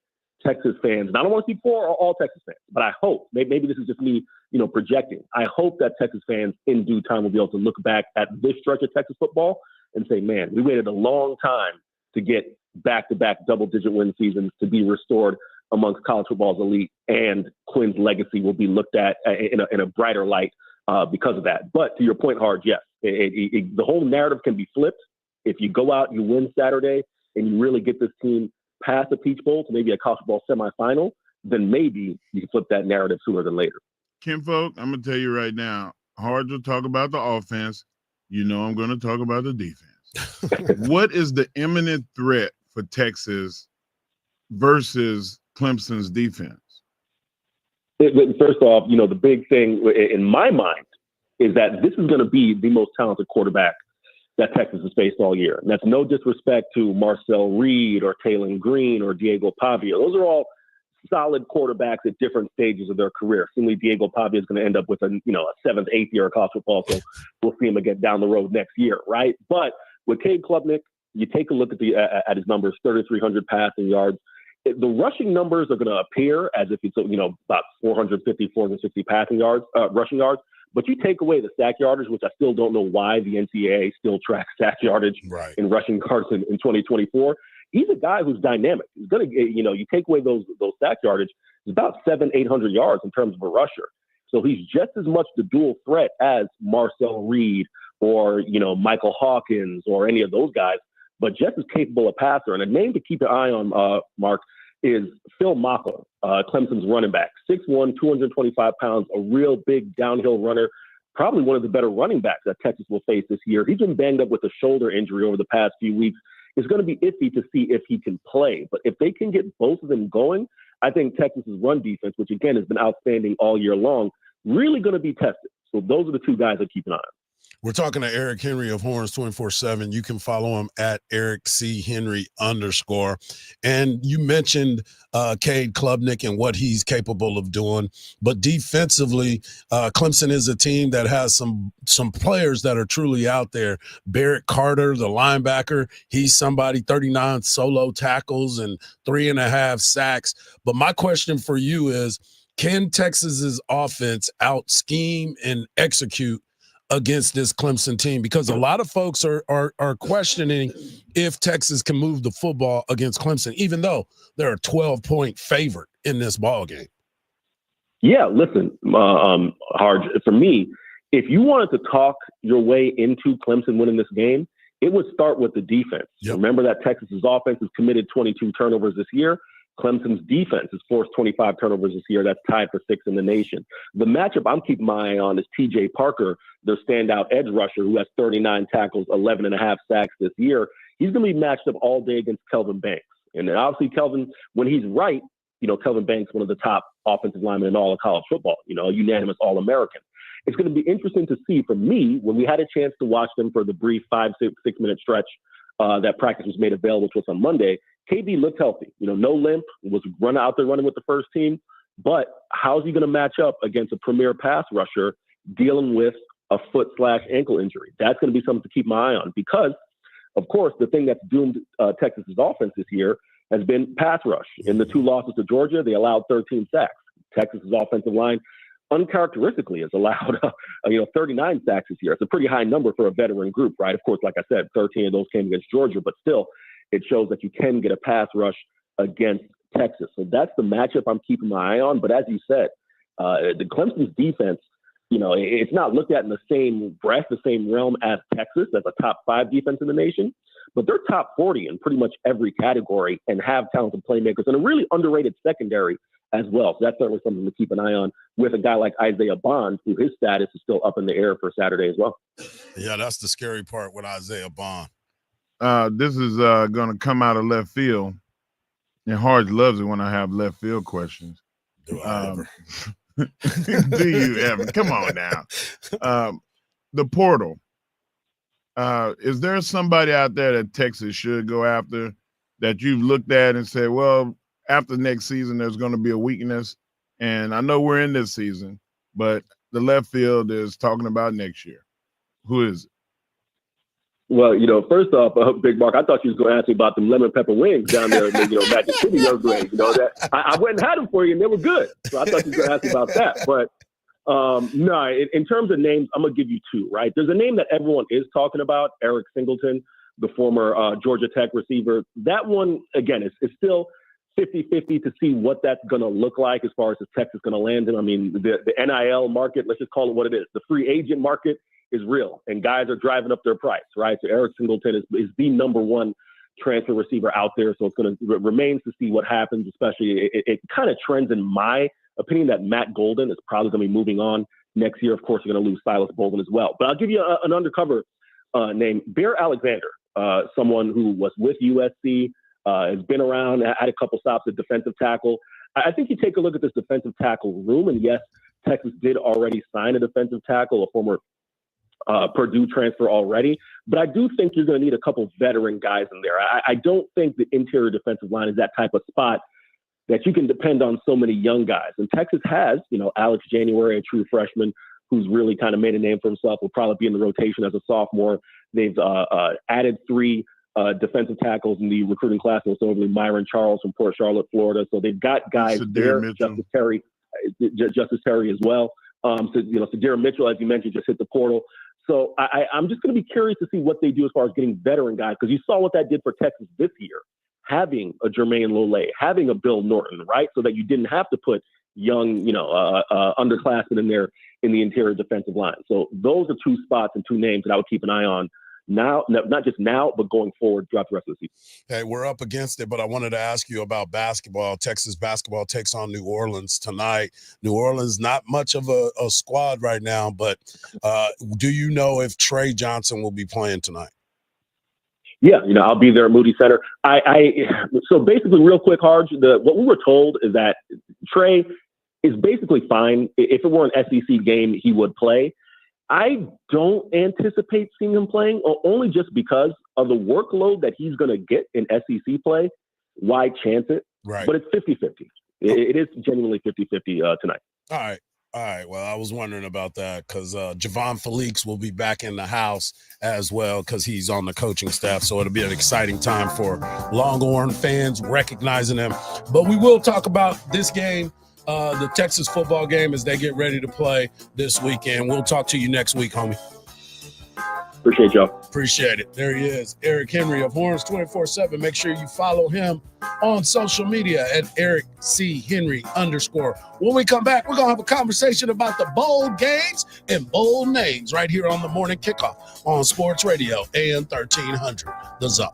Texas fans, and I don't want to speak for all Texas fans, but I hope, maybe this is just me, you know, projecting. I hope that Texas fans in due time will be able to look back at this stretch of Texas football and say, man, we waited a long time to get back-to-back double-digit win seasons to be restored amongst college football's elite, and Quinn's legacy will be looked at in a brighter light because of that. But to your point, Harge, yes, the whole narrative can be flipped. If you go out, you win Saturday, and you really get this team past the Peach Bowl to maybe a college football semifinal, then maybe you can flip that narrative sooner than later. Kinfolk, I'm going to tell you right now, Harge will talk about the offense. You know I'm going to talk about the defense. What is the imminent threat for Texas versus Clemson's defense? First off, you know, the big thing in my mind is that this is going to be the most talented quarterback that Texas has faced all year. And that's no disrespect to Marcel Reed or Taylon Green or Diego Pavia. Those are all solid quarterbacks at different stages of their career. Seemingly Diego Pavia is going to end up with a 7th, 8th year of college football, so we'll see him again down the road next year, right? But with Cade Klubnik, you take a look at his numbers, 3,300 passing yards. The rushing numbers are going to appear as if it's, about 450, 460 passing yards, rushing yards. But you take away the sack yardage, which I still don't know why the NCAA still tracks sack yardage in rushing yards in 2024. He's a guy who's dynamic. He's going to, you take away those sack yardage, it's about 700-800 yards in terms of a rusher. So he's just as much the dual threat as Marcel Reed or, Michael Hawkins or any of those guys, but just as capable a passer. And a name to keep an eye on, Mark, is Phil Maffa, Clemson's running back, 6'1", 225 pounds, a real big downhill runner, probably one of the better running backs that Texas will face this year. He's been banged up with a shoulder injury over the past few weeks. It's going to be iffy to see if he can play. But if they can get both of them going, I think Texas's run defense, which again has been outstanding all year long, really going to be tested. So those are the two guys that keep an eye on. We're talking to Eric Henry of Horns 24/7. You can follow him at Eric C. Henry _. And you mentioned Cade Klubnik and what he's capable of doing. But defensively, Clemson is a team that has some players that are truly out there. Barrett Carter, the linebacker, he's somebody, 39 solo tackles and 3.5 sacks. But my question for you is, can Texas's offense out scheme and execute against this Clemson team? Because a lot of folks are questioning if Texas can move the football against Clemson, even though they're a 12-point favorite in this ball game. Yeah, listen, Harge, for me, if you wanted to talk your way into Clemson winning this game, it would start with the defense. Yep. Remember that Texas's offense has committed 22 turnovers this year. Clemson's defense has forced 25 turnovers this year. That's tied for 6th in the nation. The matchup I'm keeping my eye on is T.J. Parker, their standout edge rusher, who has 39 tackles, 11.5 sacks this year. He's going to be matched up all day against Kelvin Banks. And then obviously Kelvin, when he's right, Kelvin Banks, one of the top offensive linemen in all of college football, a unanimous All-American. It's going to be interesting to see for me when we had a chance to watch them for the brief 5-6 minute stretch that practice was made available to us on Monday. KB looked healthy, no limp, was out there running with the first team. But how's he going to match up against a premier pass rusher dealing with a foot/ankle injury? That's going to be something to keep my eye on because, of course, the thing that's doomed Texas's offense this year has been pass rush. In the 2 losses to Georgia, they allowed 13 sacks. Texas's offensive line uncharacteristically has allowed 39 sacks this year. It's a pretty high number for a veteran group, right? Of course, like I said, 13 of those came against Georgia, but still, it shows that you can get a pass rush against Texas. So that's the matchup I'm keeping my eye on. But as you said, the Clemson's defense, it's not looked at in the same breath, the same realm as Texas, as a top 5 defense in the nation, but they're top 40 in pretty much every category and have talented playmakers and a really underrated secondary as well. So that's certainly something to keep an eye on with a guy like Isaiah Bond, who his status is still up in the air for Saturday as well. Yeah, that's the scary part with Isaiah Bond. This is going to come out of left field, and Harge loves it when I have left field questions. Do I ever? Do you ever? Come on now. The portal. Is there somebody out there that Texas should go after that you've looked at and said, well, after next season, there's going to be a weakness? And I know we're in this season, but the left field is talking about next year. Who is it? Well, first off, Big Mark, I thought you was going to ask me about them lemon pepper wings down there in Magic City the other day. That I went and had them for you, and they were good. So I thought you were going to ask me about that. But no, in terms of names, I'm going to give you 2, right? There's a name that everyone is talking about, Eric Singleton, the former Georgia Tech receiver. That one, again, is still 50-50 to see what that's going to look like as far as if Texas is going to land him. I mean, the NIL market, let's just call it what it is. The free agent market is real, and guys are driving up their price, right? So Eric Singleton is the number 1 transfer receiver out there. So it's going to remains to see what happens, especially it kind of trends in my opinion that Matt Golden is probably going to be moving on next year. Of course, you're going to lose Silas Bolden as well. But I'll give you an undercover name, Bear Alexander, someone who was with USC, has been around, had a couple stops at defensive tackle. I think you take a look at this defensive tackle room, and yes, Texas did already sign a defensive tackle, a former Purdue transfer already, but I do think you're going to need a couple veteran guys in there. I don't think the interior defensive line is that type of spot that you can depend on so many young guys. And Texas has, Alex January, a true freshman who's really kind of made a name for himself, will probably be in the rotation as a sophomore. They've added 3 defensive tackles in the recruiting class, most notably Myron Charles from Port Charlotte, Florida. So they've got guys there, Justice Terry as well. Sadira Mitchell, as you mentioned, just hit the portal. So I'm just going to be curious to see what they do as far as getting veteran guys, because you saw what that did for Texas this year, having a Jermaine Lole, having a Bill Norton, right? So that you didn't have to put young, underclassmen in there in the interior defensive line. So those are 2 spots and 2 names that I would keep an eye on now, not just now, but going forward throughout the rest of the season. Hey, we're up against it, but I wanted to ask you about basketball. Texas basketball takes on New Orleans tonight. New Orleans, not much of a squad right now, but do you know if Trey Johnson will be playing tonight? Yeah, I'll be there at Moody Center. So basically, real quick, Harge, what we were told is that Trey is basically fine. If it were an SEC game, he would play. I don't anticipate seeing him playing, only just because of the workload that he's going to get in SEC play. Why chance it? Right. But it's 50-50. It is genuinely 50-50 tonight. All right. Well, I was wondering about that because Javon Felix will be back in the house as well because he's on the coaching staff. So it'll be an exciting time for Longhorn fans recognizing him. But we will talk about this game, the Texas football game, as they get ready to play this weekend. We'll talk to you next week, homie. Appreciate y'all. Appreciate it. There he is, Eric Henry of Horns 24/7. Make sure you follow him on social media at Eric C. Henry _. When we come back, we're going to have a conversation about the bold games and bold names right here on the Morning Kickoff on Sports Radio, AM 1300, The Zone.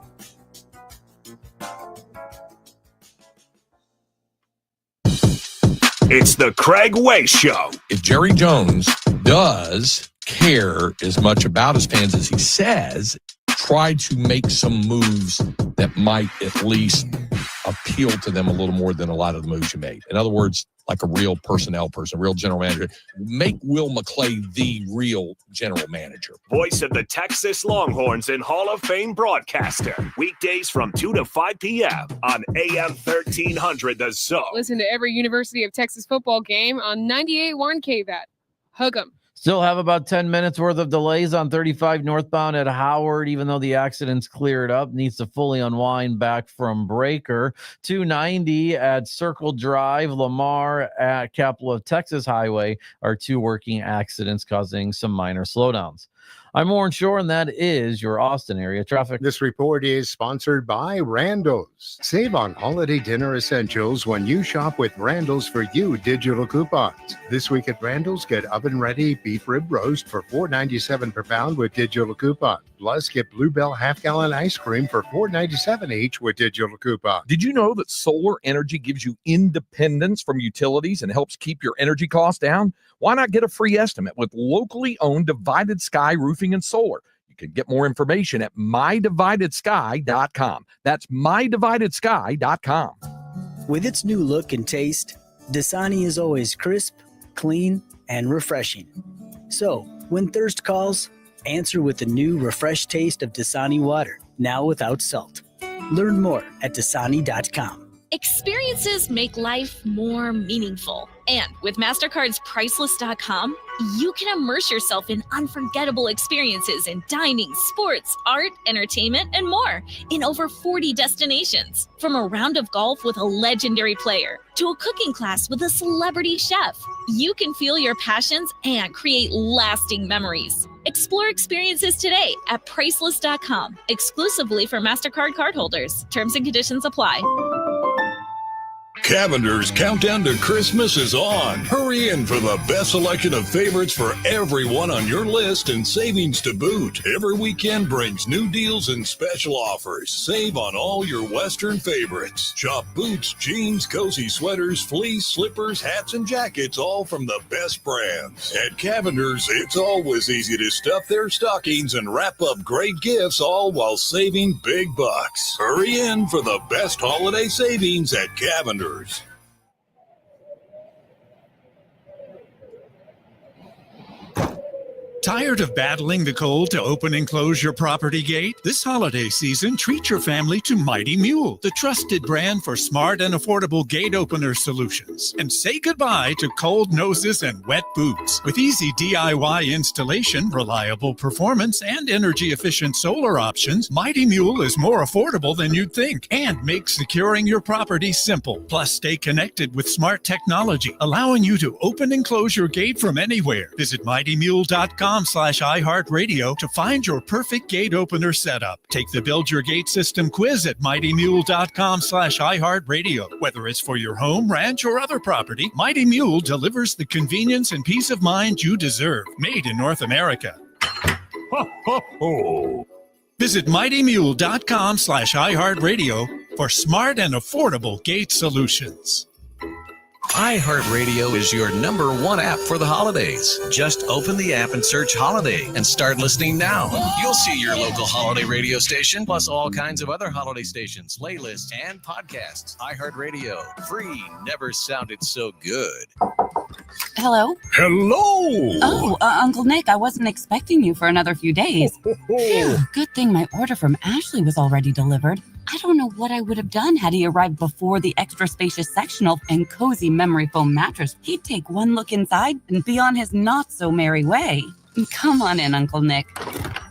It's the Craig Way Show. If Jerry Jones does care as much about his fans as he says, try to make some moves that might at least appeal to them a little more than a lot of the moves you made. In other words, like a real personnel person, real general manager. Make Will McClay the real general manager. Voice of the Texas Longhorns and Hall of Fame broadcaster. Weekdays from 2 to 5 p.m. on AM 1300 The Zone. Listen to every University of Texas football game on 98.1 KVAT. Hook 'em. Still have about 10 minutes worth of delays on 35 northbound at Howard, even though the accident's cleared up. Needs to fully unwind back from Breaker. 290 at Circle Drive, Lamar at Capital of Texas Highway are two working accidents causing some minor slowdowns. I'm Warren Shore, and that is your Austin area traffic. This report is sponsored by Randall's. Save on holiday dinner essentials when you shop with Randall's For You digital coupons. This week at Randall's, get oven-ready beef rib roast for $4.97 per pound with digital coupon. Plus, get Bluebell half-gallon ice cream for $4.97 each with digital coupon. Did you know that solar energy gives you independence from utilities and helps keep your energy costs down? Why not get a free estimate with locally owned Divided Sky Roofing and Solar? You can get more information at mydividedsky.com. That's mydividedsky.com. With its new look and taste, Dasani is always crisp, clean, and refreshing. So, when thirst calls, answer with the new refreshed taste of Dasani water, now without salt. Learn more at Dasani.com. Experiences make life more meaningful. And with MasterCard's Priceless.com, you can immerse yourself in unforgettable experiences in dining, sports, art, entertainment, and more in over 40 destinations. From a round of golf with a legendary player to a cooking class with a celebrity chef, you can feel your passions and create lasting memories. Explore experiences today at Priceless.com, exclusively for MasterCard cardholders. Terms and conditions apply. Cavender's countdown to Christmas is on. Hurry in for the best selection of favorites for everyone on your list and savings to boot. Every weekend brings new deals and special offers. Save on all your Western favorites. Shop boots, jeans, cozy sweaters, fleece, slippers, hats, and jackets, all from the best brands. At Cavender's, it's always easy to stuff their stockings and wrap up great gifts, all while saving big bucks. Hurry in for the best holiday savings at Cavender's. Tired of battling the cold to open and close your property gate? This holiday season, treat your family to Mighty Mule, the trusted brand for smart and affordable gate opener solutions. And say goodbye to cold noses and wet boots. With easy DIY installation, reliable performance, and energy-efficient solar options, Mighty Mule is more affordable than you'd think and makes securing your property simple. Plus, stay connected with smart technology, allowing you to open and close your gate from anywhere. Visit mightymule.com/iHeartRadio to find your perfect gate opener setup. Take the Build Your Gate System quiz at mightymule.com/iHeartRadio. Whether it's for your home, ranch, or other property, Mighty Mule delivers the convenience and peace of mind you deserve. Made in North America. Ho, ho, ho. Visit mightymule.com/iHeartRadio for smart and affordable gate solutions. iHeartRadio is your #1 app for the holidays. Just open the app and search Holiday and start listening now. You'll see your local holiday radio station, plus all kinds of other holiday stations, playlists, and podcasts. iHeartRadio. Free never sounded so good. Hello? Hello! Oh, Uncle Nick, I wasn't expecting you for another few days. Phew, good thing my order from Ashley was already delivered. I don't know what I would have done had he arrived before the extra spacious sectional and cozy memory foam mattress. He'd take one look inside and be on his not-so-merry way. Come on in, Uncle Nick.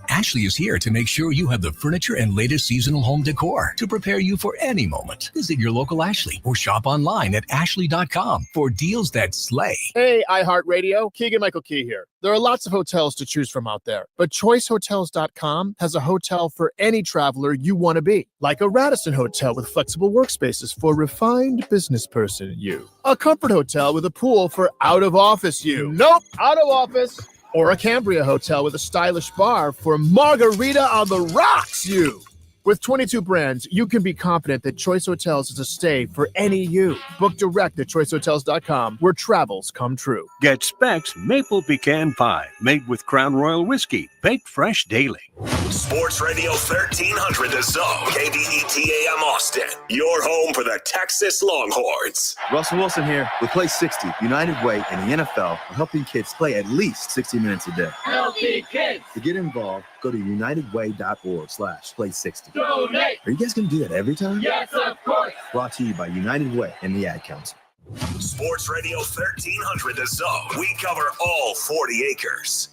Ashley is here to make sure you have the furniture and latest seasonal home decor to prepare you for any moment. Visit your local Ashley or shop online at ashley.com for deals that slay. Hey, iHeartRadio, Keegan-Michael Key here. There are lots of hotels to choose from out there, but ChoiceHotels.com has a hotel for any traveler you want to be, like a Radisson hotel with flexible workspaces for refined business person you, a Comfort hotel with a pool for out-of-office you. Nope, out of office. Or a Cambria hotel with a stylish bar for margarita on the rocks you. With 22 brands, you can be confident that Choice Hotels is a stay for any you. Book direct at choicehotels.com, where travels come true. Get Specs Maple Pecan Pie, made with Crown Royal Whiskey, baked fresh daily. Sports Radio 1300 The Zone, KBET-AM Austin, your home for the Texas Longhorns. Russell Wilson here. With Play 60, United Way and the NFL are helping kids play at least 60 minutes a day. Healthy kids. To get involved, go to unitedway.org/play60. Donate. Are you guys going to do that every time? Yes, of course. Brought to you by United Way and the Ad Council. Sports Radio 1300 The Zone. We cover all 40 acres.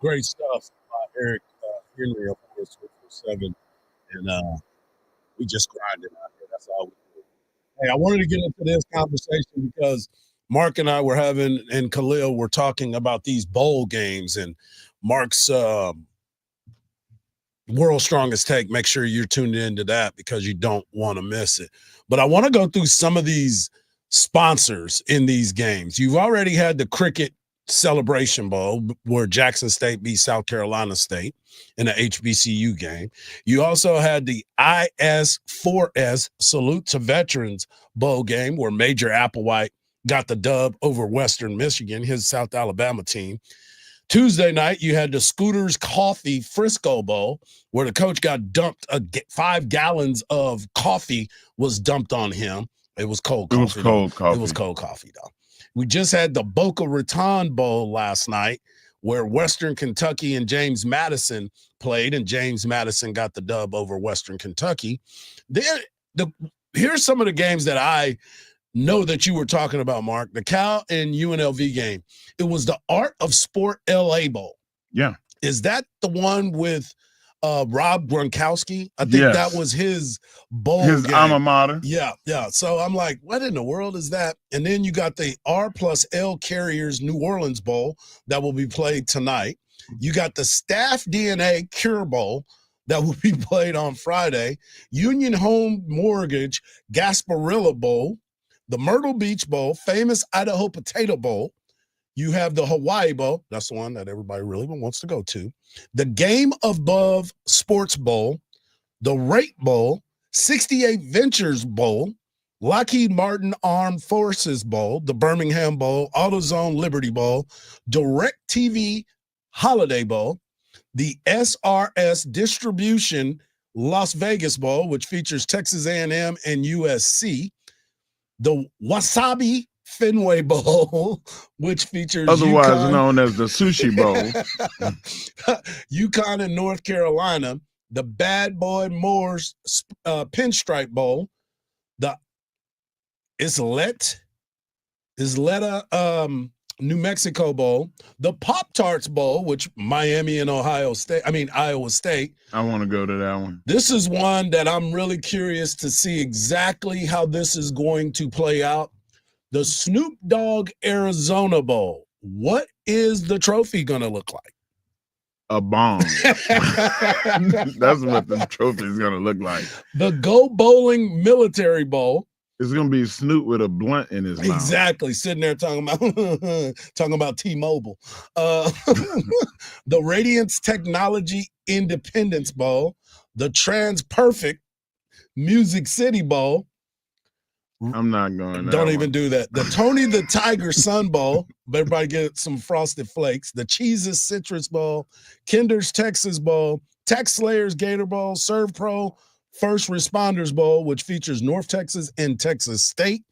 Great stuff by Eric Henry of course, 7, and we just grinding out here. That's all we do. Hey, I wanted to get into this conversation because Mark and I were having, and Khalil were talking about these bowl games, and Mark's World's Strongest Take. Make sure you're tuned into that because you don't want to miss it. But I want to go through some of these sponsors in these games. You've already had the Cricket Celebration Bowl where Jackson State beat South Carolina State in an HBCU game. You also had the IS4S Salute to Veterans Bowl game where Major Applewhite got the dub over Western Michigan, his South Alabama team. Tuesday night, you had the Scooters Coffee Frisco Bowl where the coach got dumped, 5 gallons of coffee was dumped on him. It was cold coffee. It was cold coffee. It was cold coffee, though. We just had the Boca Raton Bowl last night where Western Kentucky and James Madison played, and James Madison got the dub over Western Kentucky. Here's some of the games that I know that you were talking about, Mark. The Cal and UNLV game. It was the Art of Sport LA Bowl. Yeah. Is that the one with Rob Gronkowski? I think that was his bowl his game. alma mater. Yeah. So I'm like, what in the world is that? And then you got the R+L Carriers New Orleans Bowl that will be played tonight. You got the Staff DNA Cure Bowl that will be played on Friday. Union Home Mortgage Gasparilla Bowl, the Myrtle Beach Bowl, famous Idaho Potato Bowl. You have the Hawaii Bowl. That's the one that everybody really wants to go to. The Game Above Sports Bowl, the Rate Bowl, 68 Ventures Bowl, Lockheed Martin Armed Forces Bowl, the Birmingham Bowl, AutoZone Liberty Bowl, DirecTV Holiday Bowl, the SRS Distribution Las Vegas Bowl, which features Texas A&M and USC, the Wasabi Fenway Bowl, which features otherwise known as the Sushi Bowl, UConn and North Carolina, the Bad Boy Moores Pinstripe Bowl, the Isleta New Mexico Bowl, the Pop-Tarts Bowl, which Miami and Iowa State. I want to go to that one. This is one that I'm really curious to see exactly how this is going to play out. The Snoop Dogg Arizona Bowl. What is the trophy going to look like? A bomb. That's what the trophy is going to look like. The Go Bowling Military Bowl. It's going to be Snoop with a blunt in his mouth. Exactly. Sitting there talking about T-Mobile. The Radiance Technology Independence Bowl. The Trans Perfect Music City Bowl. I'm not going there. Don't even do that. The Tony the Tiger Sun Bowl. Everybody get some Frosted Flakes. The Cheeses Citrus Bowl. Kinder's Texas Bowl. Tex Slayer's Gator Bowl. Serve Pro First Responders Bowl, which features North Texas and Texas State.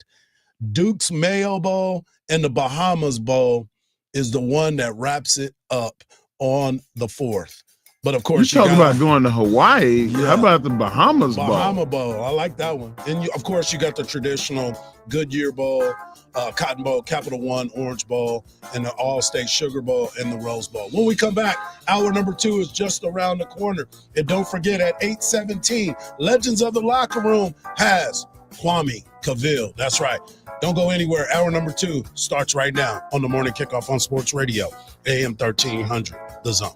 Duke's Mayo Bowl. And the Bahamas Bowl is the one that wraps it up on the 4th. But of course, you talking about going to Hawaii. Yeah. How about the Bahamas Bowl? Bahama Bowl. I like that one. And of course, you got the traditional Goodyear Bowl, Cotton Bowl, Capital One Orange Bowl, and the All-State Sugar Bowl and the Rose Bowl. When we come back, hour number 2 is just around the corner. And don't forget, at 8:17, Legends of the Locker Room has Kwame Cavill. That's right. Don't go anywhere. Hour number 2 starts right now on the Morning Kickoff on Sports Radio, AM 1300, The Zone.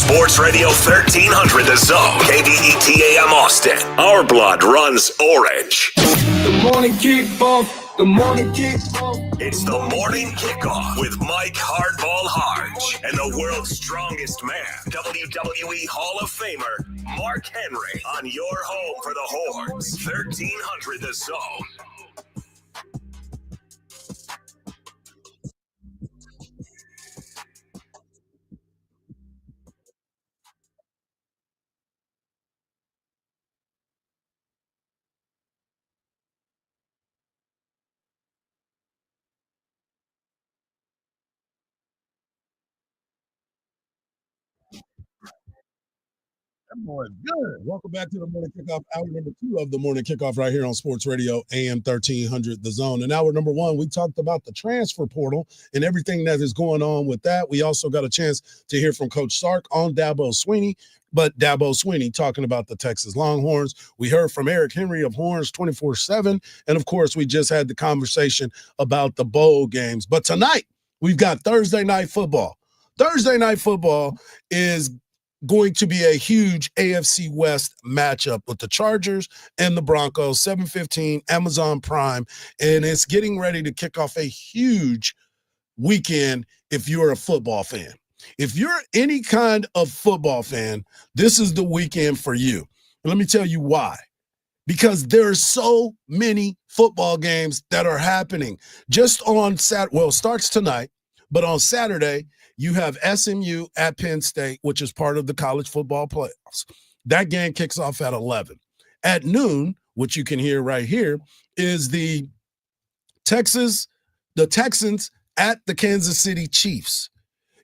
Sports Radio 1300 The Zone, KBETAM Austin. Our blood runs orange. The morning kickoff. The morning kickoff. It's the morning kickoff with Mike Hardball Harge and the world's strongest man, WWE Hall of Famer, Mark Henry, on your home for the Horns, 1300 The Zone. That boy's good. Welcome back to the morning kickoff, hour number 2 of the morning kickoff right here on Sports Radio AM 1300 The Zone. And hour number 1, we talked about the transfer portal and everything that is going on with that. We also got a chance to hear from Coach Sark on Dabo Swinney, but Dabo Swinney talking about the Texas Longhorns. We heard from Eric Henry of Horns 24/7. And of course, we just had the conversation about the bowl games. But tonight, we've got Thursday night football. Thursday night football is going to be a huge AFC West matchup with the Chargers and the Broncos, 7:15, Amazon Prime, and it's getting ready to kick off a huge weekend if you're a football fan. If you're any kind of football fan, this is the weekend for you. And let me tell you why. Because there are so many football games that are happening. Just on Saturday, well, it starts tonight, but on Saturday, you have SMU at Penn State, which is part of the college football playoffs. That game kicks off at 11. At noon, which you can hear right here, is the Texans at the Kansas City Chiefs.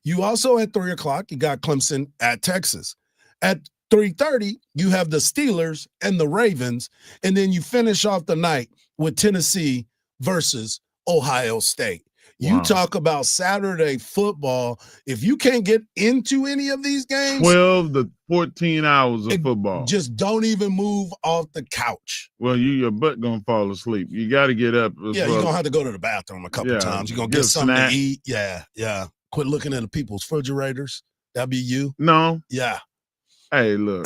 You also at 3 o'clock, you got Clemson at Texas. At 3:30, you have the Steelers and the Ravens, and then you finish off the night with Tennessee versus Ohio State. You talk about Saturday football. If you can't get into any of these games, 12 to 14 hours of football. Just don't even move off the couch. Well, your butt gonna fall asleep. You got to get up. Yeah, you're gonna have to go to the bathroom a couple times. You're gonna get something to eat. Yeah. Quit looking at the people's refrigerators. That'd be you. No. Yeah. Hey, look,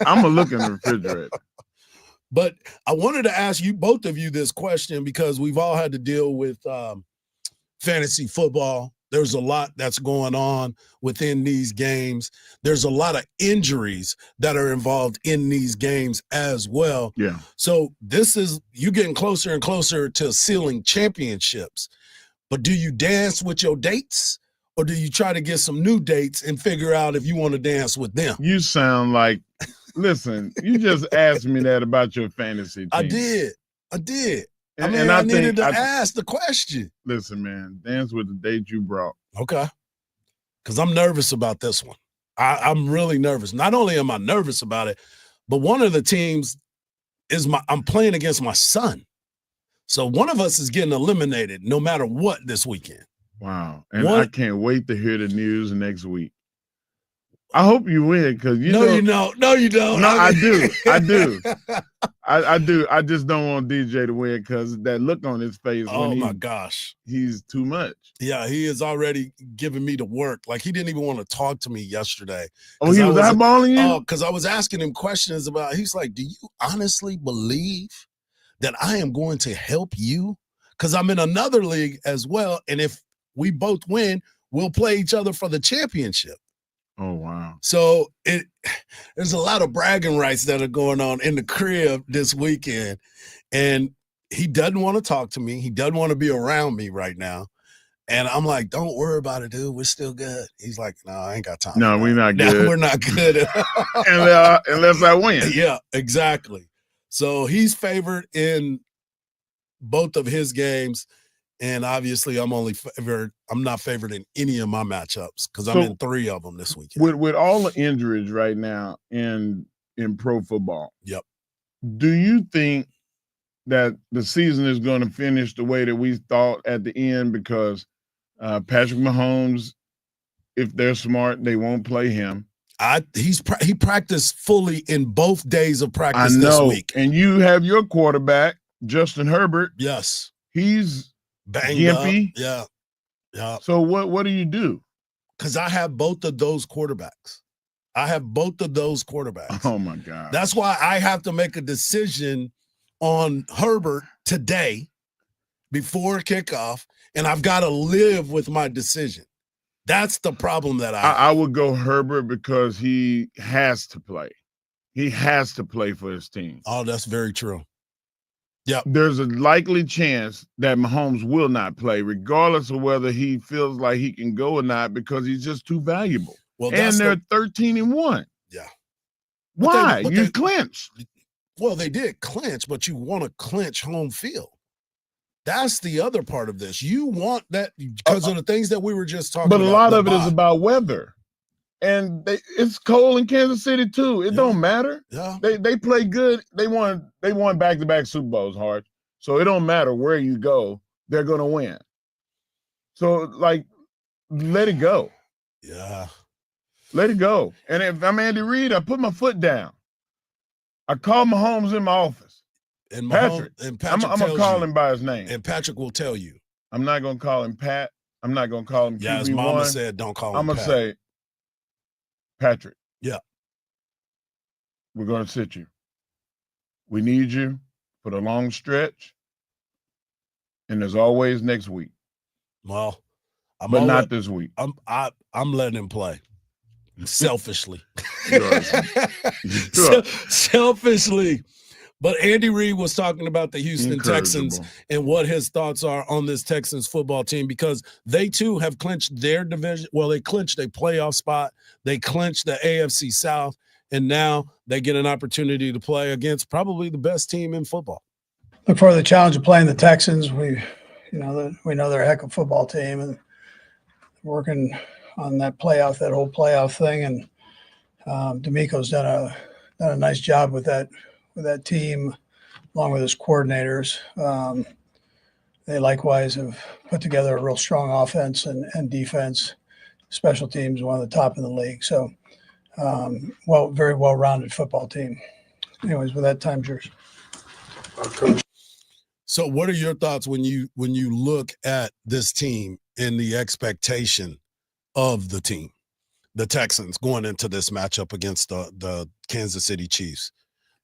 I'm gonna look in the refrigerator. But I wanted to ask you, both of you, this question because we've all had to deal with fantasy football. There's a lot that's going on within these games. There's a lot of injuries that are involved in these games as well. Yeah. So you getting closer and closer to sealing championships. But do you dance with your dates or do you try to get some new dates and figure out if you want to dance with them? You sound like, listen, you just asked me that about your fantasy team. I did. And I needed to ask the question. Listen, man, dance with the date you brought. Okay. Because I'm nervous about this one. I'm really nervous. Not only am I nervous about it, but one of the teams I'm playing against my son. So one of us is getting eliminated no matter what this weekend. Wow. And I can't wait to hear the news next week. I hope you win because you No, you don't. No, I do. I do. I just don't want DJ to win because that look on his face. Oh my gosh. He's too much. Yeah, he is already giving me the work. Like he didn't even want to talk to me yesterday. Oh, he was eyeballing you? Oh, because I was asking him questions about, he's like, do you honestly believe that I am going to help you? Because I'm in another league as well. And if we both win, we'll play each other for the championship. Oh, wow. So there's a lot of bragging rights that are going on in the crib this weekend. And he doesn't want to talk to me. He doesn't want to be around me right now. And I'm like, don't worry about it, dude. We're still good. He's like, no, I ain't got time. No, we're not good. No, we're not good. Unless I win. Yeah, exactly. So he's favored in both of his games. And obviously, I'm not favored in any of my matchups because I'm in 3 of them this weekend. With all the injuries right now in pro football, yep. Do you think that the season is going to finish the way that we thought at the end? Because Patrick Mahomes, if they're smart, they won't play him. He practiced fully in both days of practice this week. And you have your quarterback, Justin Herbert. Yes. He's banged gimpy. Up. Yeah. So what do you do? Because I have both of those quarterbacks. I have both of those quarterbacks. Oh, my God. That's why I have to make a decision on Herbert today before kickoff, and I've got to live with my decision. That's the problem that I would go Herbert because he has to play. He has to play for his team. Oh, that's very true. Yeah. There's a likely chance that Mahomes will not play, regardless of whether he feels like he can go or not, because he's just too valuable. Well, and they're 13-1. Yeah. Why? You clinched. Well, they did clinch, but you want to clinch home field. That's the other part of this. You want that because of the things that we were just talking about. But a lot of it is about weather. And it's cold in Kansas City too. It don't matter. Yeah. They play good. They won back-to-back Super Bowls, Hart. So it don't matter where you go, they're gonna win. So like, let it go. Yeah. Let it go. And if I'm Andy Reid, I put my foot down. I call Mahomes in my office. And Patrick. And Patrick I'm gonna call him by his name. And Patrick will tell you. I'm not gonna call him Pat. I'm not gonna call him QB1. Yeah, his mama said don't call him I'm gonna Pat. say, Patrick. Yeah. We're gonna sit you. We need you for the long stretch. And there's always next week. Well, but not this week. I'm letting him play. Selfishly. Sure. Selfishly. But Andy Reid was talking about the Houston Texans and what his thoughts are on this Texans football team, because they too have clinched their division. Well, they clinched a playoff spot. They clinched the AFC South, and now they get an opportunity to play against probably the best team in football. Look for the challenge of playing the Texans. We know they're a heck of a football team, and working on that whole playoff thing. And D'Amico's done a nice job with that team, along with his coordinators. They likewise have put together a real strong offense and defense. Special teams, one of the top in the league. So, very well-rounded football team. Anyways, with that, time's yours. So what are your thoughts when you look at this team and the expectation of the team, the Texans, going into this matchup against the Kansas City Chiefs?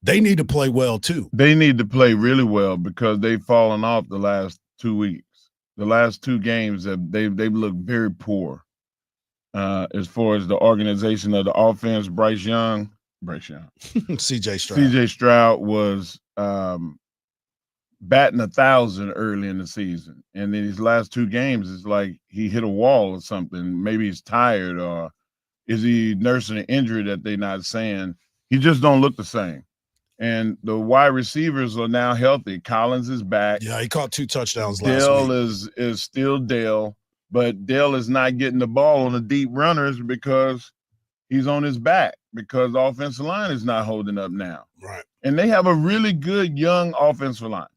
They need to play well too. They need to play really well because they've fallen off the last 2 weeks. The last two games they've looked very poor as far as the organization of the offense. Bryce Young, CJ Stroud was batting 1,000 early in the season, and then these last two games, it's like he hit a wall or something. Maybe he's tired, or is he nursing an injury that they're not saying? He just don't look the same. And the wide receivers are now healthy. Collins is back. Yeah, he caught 2 touchdowns last Dale week. is still Dale, but Dale is not getting the ball on the deep runners because he's on his back, because the offensive line is not holding up now. Right. And they have a really good young offensive line.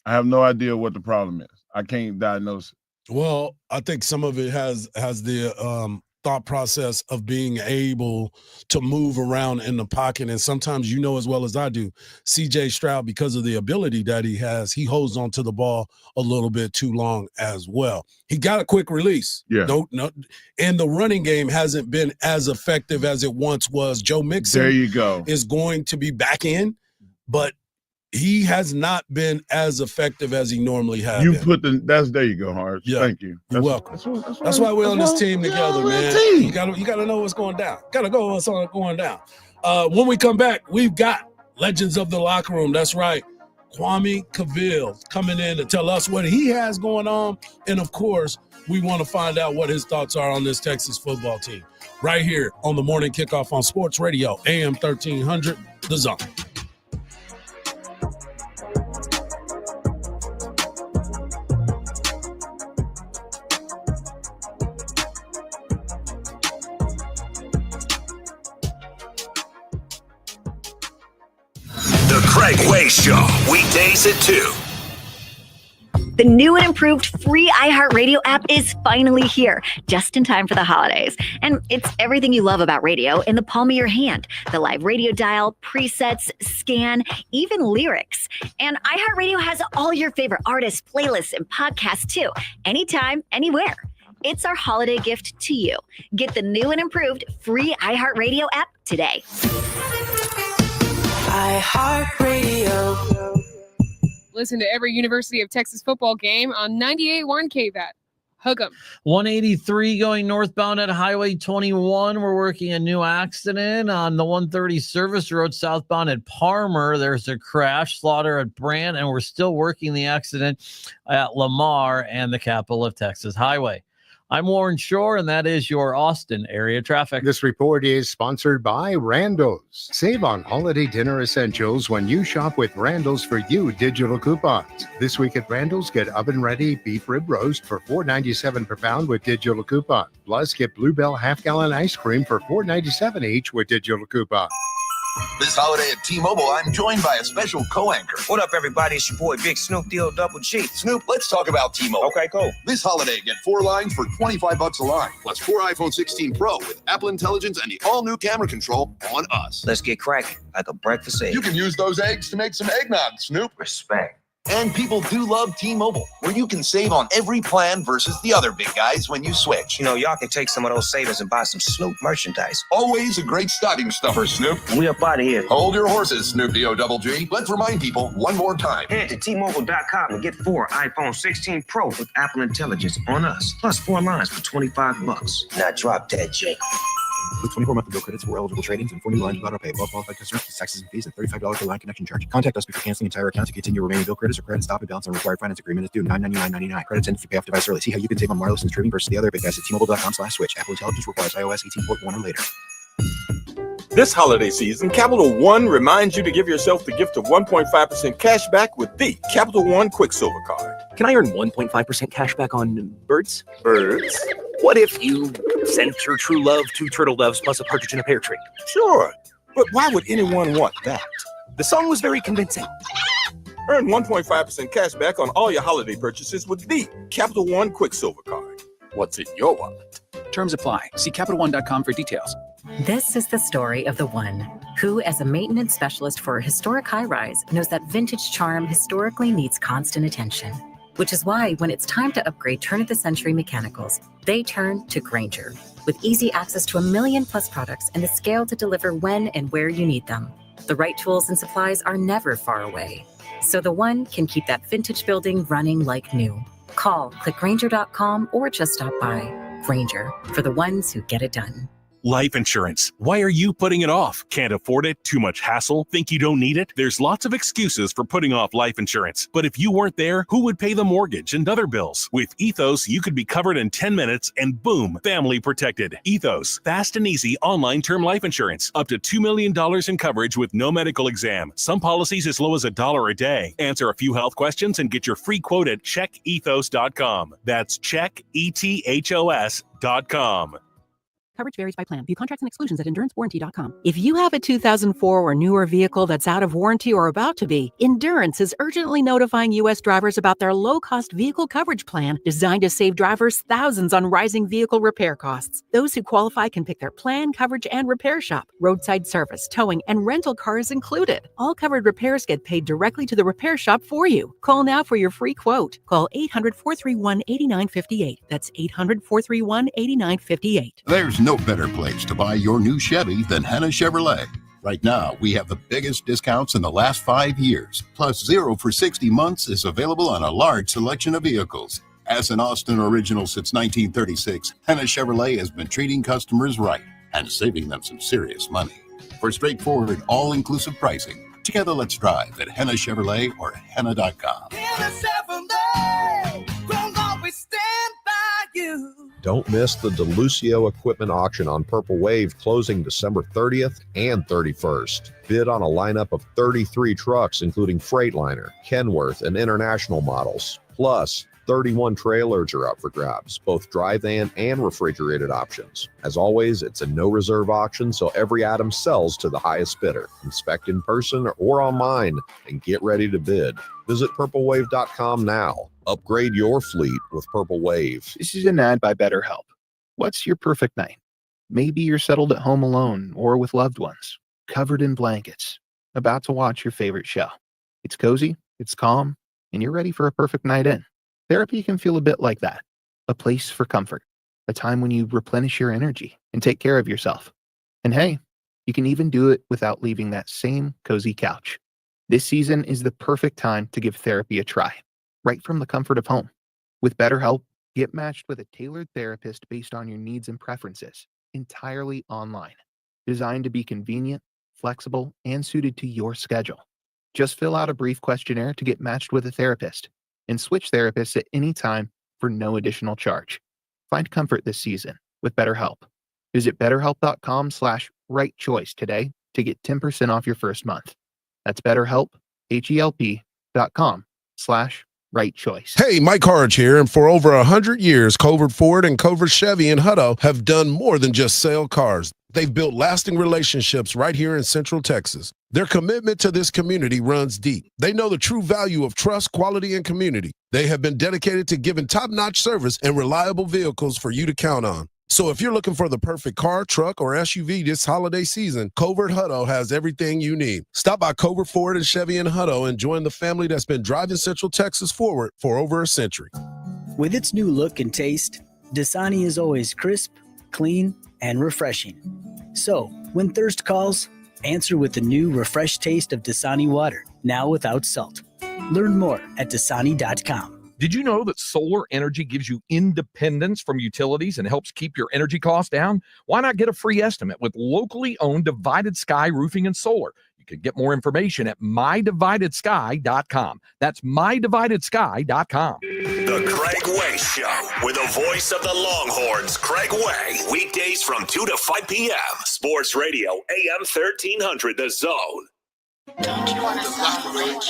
I have no idea what the problem is. I can't diagnose it. Well, I think some of it has the thought process of being able to move around in the pocket. And sometimes, as well as I do, CJ Stroud, because of the ability that he has, he holds on to the ball a little bit too long as well. He got a quick release. Yeah. No, and the running game hasn't been as effective as it once was. Joe Mixon There you go. is going to be back in, but he has not been as effective as he normally has. There you go, Hart. Yeah. Thank you. You're welcome. That's why we're on this team together, man. You gotta know what's going down. Gotta go what's going down. When we come back, we've got Legends of the Locker Room. That's right. Kwame Cavill coming in to tell us what he has going on. And of course, we want to find out what his thoughts are on this Texas football team. Right here on the morning kickoff on Sports Radio, AM 1300, The Zone. The Craig Way Show, weekdays at 2. The new and improved free iHeartRadio app is finally here, just in time for the holidays. And it's everything you love about radio in the palm of your hand. The live radio dial, presets, scan, even lyrics. And iHeartRadio has all your favorite artists, playlists, and podcasts too, anytime, anywhere. It's our holiday gift to you. Get the new and improved free iHeartRadio app today. iHeartRadio. Listen to every University of Texas football game on 98.1 KVAT. Hook 'em. 183 going northbound at Highway 21. We're working a new accident on the 130 service road southbound at Palmer. There's a crash, slaughter at Brant, and we're still working the accident at Lamar and the Capital of Texas Highway. I'm Warren Shore, and that is your Austin area traffic. This report is sponsored by Randos. Save on holiday dinner essentials when you shop with Randos For You digital coupons. This week at Randos, get oven-ready beef rib roast for $4.97 per pound with digital coupon. Plus, get Bluebell half-gallon ice cream for $4.97 each with digital coupon. This holiday at T-Mobile, I'm joined by a special co-anchor. What up, everybody? It's your boy, Big Snoop Deal Double G. Snoop, let's talk about T-Mobile. Okay, cool. This holiday, get 4 lines for $25 a line, plus 4 iPhone 16 Pro with Apple Intelligence and the all-new camera control on us. Let's get cracking, like a breakfast egg. You can use those eggs to make some eggnog, Snoop. Respect. And people do love T-Mobile, where you can save on every plan versus the other big guys when you switch. You know, y'all can take some of those savings and buy some Snoop merchandise. Always a great stocking stuffer, Snoop. We up out of here. Hold your horses, Snoop D-O double G. Let's remind people one more time. Head to T-Mobile.com and get 4 iPhone 16 Pro with Apple Intelligence on us, plus 4 lines for $25. Now drop that, Jake. With 24-month bill credits for eligible trade-ins and 40 lines without our pay. All qualified customers with taxes and fees and $35 per line connection charge. Contact us before canceling the entire account to continue remaining bill credits or credit stop and balance on required finance agreement is due $999.99. Credits ended if you pay off device early. See how you can save on wireless and streaming versus the other big guys at T-Mobile.com/switch. Apple Intelligence requires iOS 18.1 or later. This holiday season, Capital One reminds you to give yourself the gift of 1.5% cash back with the Capital One Quicksilver Card. Can I earn 1.5% cash back on birds? Birds? What if you sent your true love 2 turtle doves plus a partridge in a pear tree? Sure, but why would anyone want that? The song was very convincing. Earn 1.5% cash back on all your holiday purchases with the Capital One Quicksilver Card. What's in your wallet? Terms apply. See CapitalOne.com for details. This is the story of the one who, as a maintenance specialist for a historic high-rise, knows that vintage charm historically needs constant attention. Which is why when it's time to upgrade turn-of-the-century mechanicals, they turn to Grainger. With easy access to 1 million+ products and the scale to deliver when and where you need them. The right tools and supplies are never far away. So the one can keep that vintage building running like new. Call, click Grainger.com, or just stop by. Grainger, for the ones who get it done. Life insurance. Why are you putting it off? Can't afford it? Too much hassle? Think you don't need it? There's lots of excuses for putting off life insurance. But if you weren't there, who would pay the mortgage and other bills? With Ethos, you could be covered in 10 minutes and boom, family protected. Ethos, fast and easy online term life insurance. Up to $2 million in coverage with no medical exam. Some policies as low as $1 a day. Answer a few health questions and get your free quote at checkethos.com. That's checkethos.com. Coverage varies by plan. View contracts and exclusions at EnduranceWarranty.com. If you have a 2004 or newer vehicle that's out of warranty or about to be, Endurance is urgently notifying U.S. drivers about their low-cost vehicle coverage plan designed to save drivers thousands on rising vehicle repair costs. Those who qualify can pick their plan, coverage, and repair shop. Roadside service, towing, and rental cars included. All covered repairs get paid directly to the repair shop for you. Call now for your free quote. Call 800-431-8958. That's 800-431-8958. There's no better place to buy your new Chevy than Henna Chevrolet. Right now, we have the biggest discounts in the last 5 years. Plus, 0 for 60 months is available on a large selection of vehicles. As an Austin original since 1936, Henna Chevrolet has been treating customers right and saving them some serious money. For straightforward, all-inclusive pricing, together let's drive at Henna Chevrolet or Henna.com. Henna Chevrolet, we'll always stand by you. Don't miss the DeLucio Equipment Auction on Purple Wave closing December 30th and 31st. Bid on a lineup of 33 trucks, including Freightliner, Kenworth, and international models. Plus, 31 trailers are up for grabs, both dry van and refrigerated options. As always, it's a no-reserve auction, so every item sells to the highest bidder. Inspect in person or online and get ready to bid. Visit purplewave.com now. Upgrade your fleet with Purple Wave. This is an ad by BetterHelp. What's your perfect night? Maybe you're settled at home alone or with loved ones, covered in blankets, about to watch your favorite show. It's cozy, it's calm, and you're ready for a perfect night in. Therapy can feel a bit like that, a place for comfort. a time when you replenish your energy and take care of yourself. And hey, you can even do it without leaving that same cozy couch. This season is the perfect time to give therapy a try, right from the comfort of home. With BetterHelp, get matched with a tailored therapist based on your needs and preferences, entirely online. Designed to be convenient, flexible, and suited to your schedule. Just fill out a brief questionnaire to get matched with a therapist, and switch therapists at any time for no additional charge. Find comfort this season with BetterHelp. Visit BetterHelp.com/rightchoice today to get 10% off your first month. That's BetterHelp, HELP.com/rightchoice. Hey, Mike Harge here, and for over 100 years, Covert Ford and Covert Chevy in Hutto have done more than just sell cars. They've built lasting relationships right here in Central Texas. Their commitment to this community runs deep. They know the true value of trust, quality, and community. They have been dedicated to giving top-notch service and reliable vehicles for you to count on. So if you're looking for the perfect car, truck, or SUV this holiday season, Covert Hutto has everything you need. Stop by Covert Ford and Chevy in Hutto and join the family that's been driving Central Texas forward for over a century. With its new look and taste, Dasani is always crisp, clean, and refreshing. So, when thirst calls, answer with the new refreshed taste of Dasani water, now without salt. Learn more at Dasani.com. Did you know that solar energy gives you independence from utilities and helps keep your energy costs down? Why not get a free estimate with locally owned Divided Sky Roofing and Solar? You can get more information at mydividedsky.com. That's mydividedsky.com. The Craig Way Show with the voice of the Longhorns, Craig Way. Weekdays from 2 to 5 p.m. Sports Radio, AM 1300, The Zone. Don't you want to celebrate?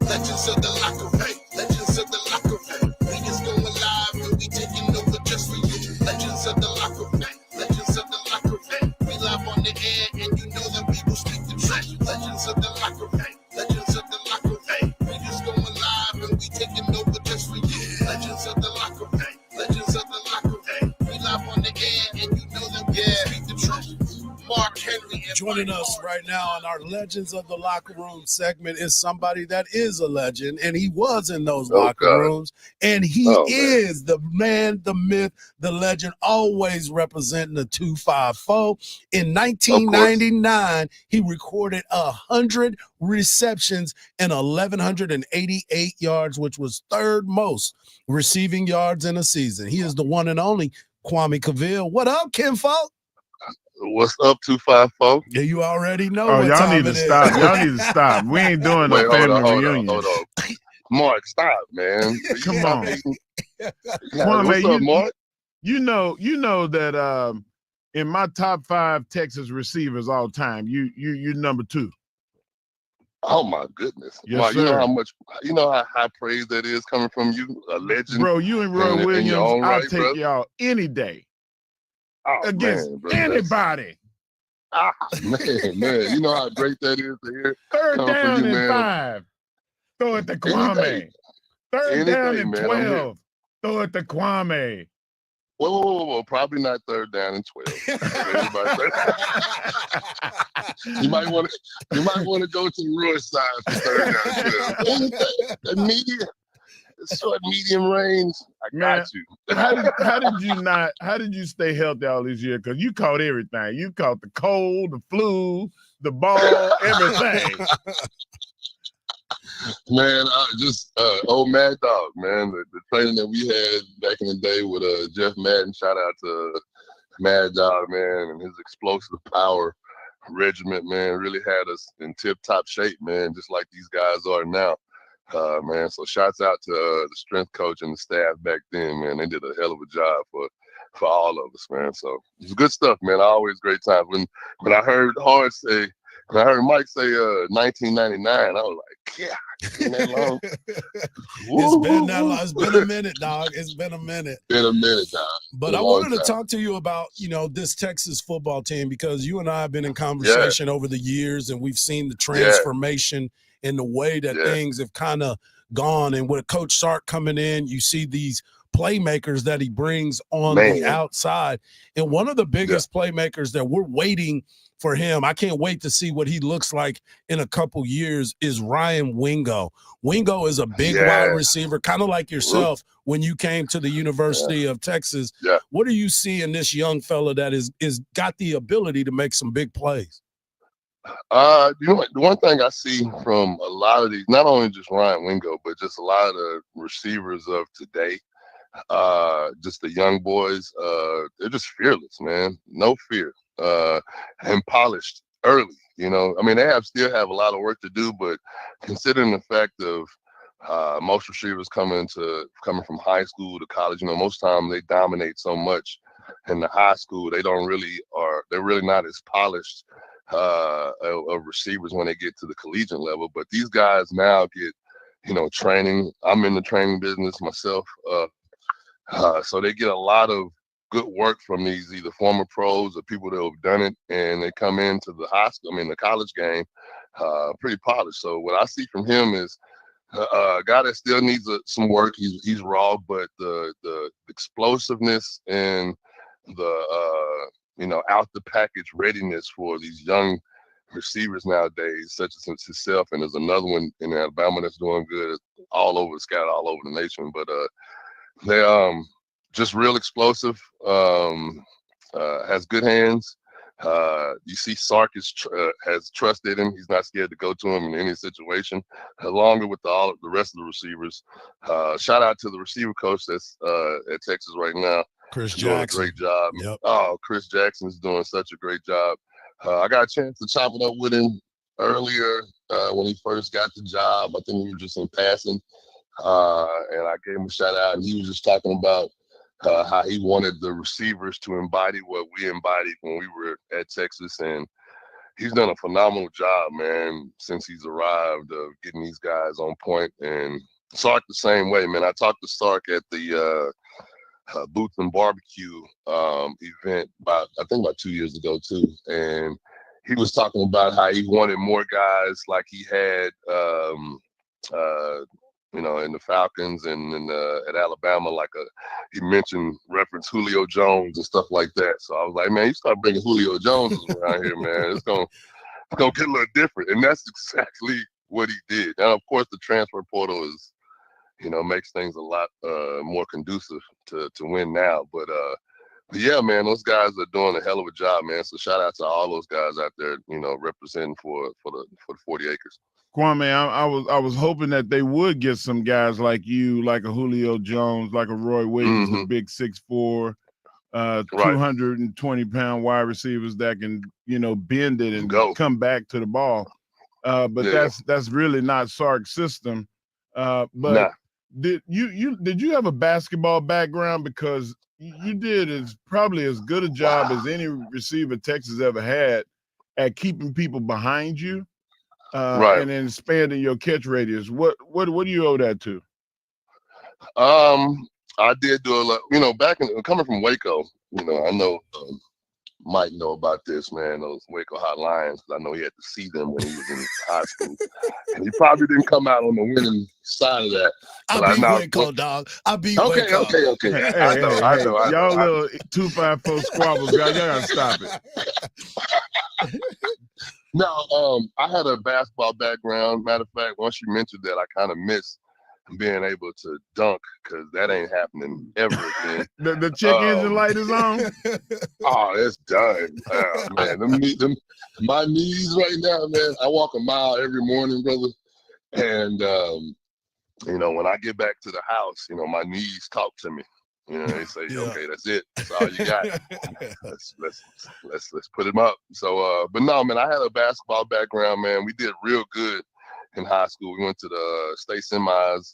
Legends of the locker room. Legends of the locker room. We just going live and we taking over just for you. Legends of the locker room. Legends of the locker room. We live on the air and you know that we will speak the truth. Legends of the locker room. Legends of the locker room. We just going live and we taking over just for you. Legends of the locker room. Legends of the locker room. We live on the air and you know that we will speak the truth. Mark Henry. Joining us right now in our Legends of the Locker Room segment is somebody that is a legend, and he was in those locker rooms, and he is the man, the myth, the legend, always representing the 254. In 1999, he recorded 100 receptions and 1,188 yards, which was third most receiving yards in a season. He is the one and only Kwame Cavill. What up, kinfolk? What's up, 254? Yeah, you already know. Oh, what y'all time need to it is. stop. Y'all need to stop. We ain't doing no family reunion. Hold on. Mark, stop, man. Come on. What's up, Mark? You know that in my top 5 Texas receivers all time, you're number 2. Oh my goodness. Yes, Mark, sir. you know how high praise that is coming from you, a legend. Bro, you and Roy Williams, your own I'll right, take brother. y'all any day. Against man, bro, anybody. Man, you know how great that is to hear. Third coming from down you, and man. 5. Throw it to Any Kwame. day. Third Any down day, and man, I'm here. 12. Throw it to Kwame. Whoa. Probably not third down and 12. You might want to go to the Roy side for third down and 12. Anything, short, medium range, I got you. How did you stay healthy all these years? Because you caught everything. You caught the cold, the flu, the ball, everything. Man, old Mad Dog, man. The training that we had back in the day with Jeff Madden. Shout out to Mad Dog, man, and his explosive power regiment, man, really had us in tip-top shape, man, just like these guys are now. Man, so shouts out to the strength coach and the staff back then, man. They did a hell of a job for all of us, man. So it's good stuff, man. Always great times. When I heard Mike say 1999, I was like, yeah, been that long. It's been that long. It's been a minute, dog. It's been a minute. Been a minute, dog. But I wanted to talk to you about, this Texas football team, because you and I have been in conversation over the years, and we've seen the transformation in the way that things have kind of gone. And with Coach Sark coming in, you see these playmakers that he brings on the outside. And one of the biggest playmakers that we're waiting for him, I can't wait to see what he looks like in a couple years, is Ryan Wingo. Wingo is a big wide receiver, kind of like yourself when you came to the University of Texas. What do you see in this young fella that is got the ability to make some big plays? You know what? The one thing I see from a lot of these, not only just Ryan Wingo, but just a lot of the receivers of today, just the young boys, they're just fearless, man. No fear, and polished early. You know, I mean, they still have a lot of work to do, but considering the fact of most receivers coming from high school to college, you know, most times they dominate so much in the high school, they're really not as polished of receivers when they get to the collegiate level. But these guys now get, you know, training. I'm in the training business myself, so they get a lot of good work from these either former pros or people that have done it, and they come into the the college game pretty polished. So what I see from him is a guy that still needs some work. He's raw, but the explosiveness and the out the package readiness for these young receivers nowadays, such as himself, and there's another one in Alabama that's doing good scattered all over the nation. But they just real explosive, has good hands. You see Sark has trusted him. He's not scared to go to him in any situation, along with all the rest of the receivers. Shout out to the receiver coach that's at Texas right now. Chris Jackson. Doing a great job. Yep. Oh, Chris Jackson's doing such a great job. I got a chance to chop it up with him earlier when he first got the job. I think we were just in passing, and I gave him a shout out, and he was just talking about how he wanted the receivers to embody what we embodied when we were at Texas. And he's done a phenomenal job, man, since he's arrived, of getting these guys on point. And Sark the same way, man. I talked to Sark at the Boots and Barbecue event about 2 years ago too. And he was talking about how he wanted more guys like he had, in the Falcons and at Alabama, he mentioned reference Julio Jones and stuff like that. So I was like, man, you start bringing Julio Jones around here, man, it's gonna get a little different. And that's exactly what he did. And of course, the transfer portal is, makes things a lot more conducive to win now. But yeah, man, those guys are doing a hell of a job, man. So shout out to all those guys out there, representing for the 40 acres. Kwame, I was hoping that they would get some guys like you, like a Julio Jones, like a Roy Williams, the big 6'4", 220-pound wide receivers that can, bend it and come back to the ball. But that's really not Sark's system. But did you have a basketball background? Because you did probably as good a job as any receiver Texas ever had at keeping people behind you. And then expanding your catch radius. What do you owe that to? I did do a lot, back coming from Waco, I know Mike know about this, man, those Waco Hot Lions, because I know he had to see them when he was in high school. And he probably didn't come out on the winning side of that. I beat Waco, dog. I beat Waco. Okay. Hey, I know. Y'all little 254 squabbles, y'all gotta stop it. No, I had a basketball background. Matter of fact, once you mentioned that, I kind of miss being able to dunk, because that ain't happening ever again. the check engine light is on? Oh, it's done. Man, my knees right now, man, I walk a mile every morning, brother. And, when I get back to the house, my knees talk to me. They say, okay, that's it. That's all you got. let's put him up. So, but no, man, I had a basketball background, man. We did real good in high school. We went to the state semis.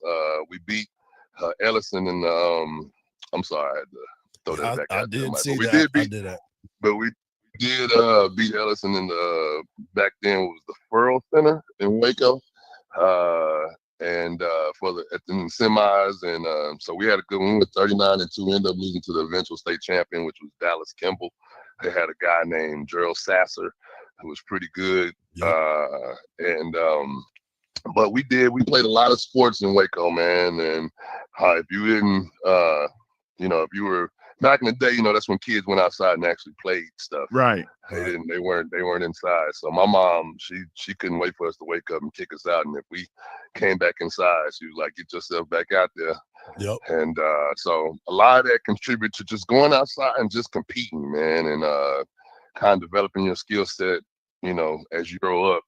We beat Ellison in the, I'm sorry, I had to throw that back. I did see that. I did that. But we did beat Ellison in the, back then it was the Furl Center in Waco. And at the semis, and so we had a good one with 39-2, ended up losing to the eventual state champion, which was Dallas Kimball. They had a guy named Gerald Sasser who was pretty good. but we played a lot of sports in Waco, man. And if you didn't, if you were back in the day, that's when kids went outside and actually played stuff. Right. They weren't inside. So my mom, she couldn't wait for us to wake up and kick us out. And if we came back inside, she was like, "Get yourself back out there." Yep. And so a lot of that contributed to just going outside and just competing, man, and kind of developing your skill set, as you grow up,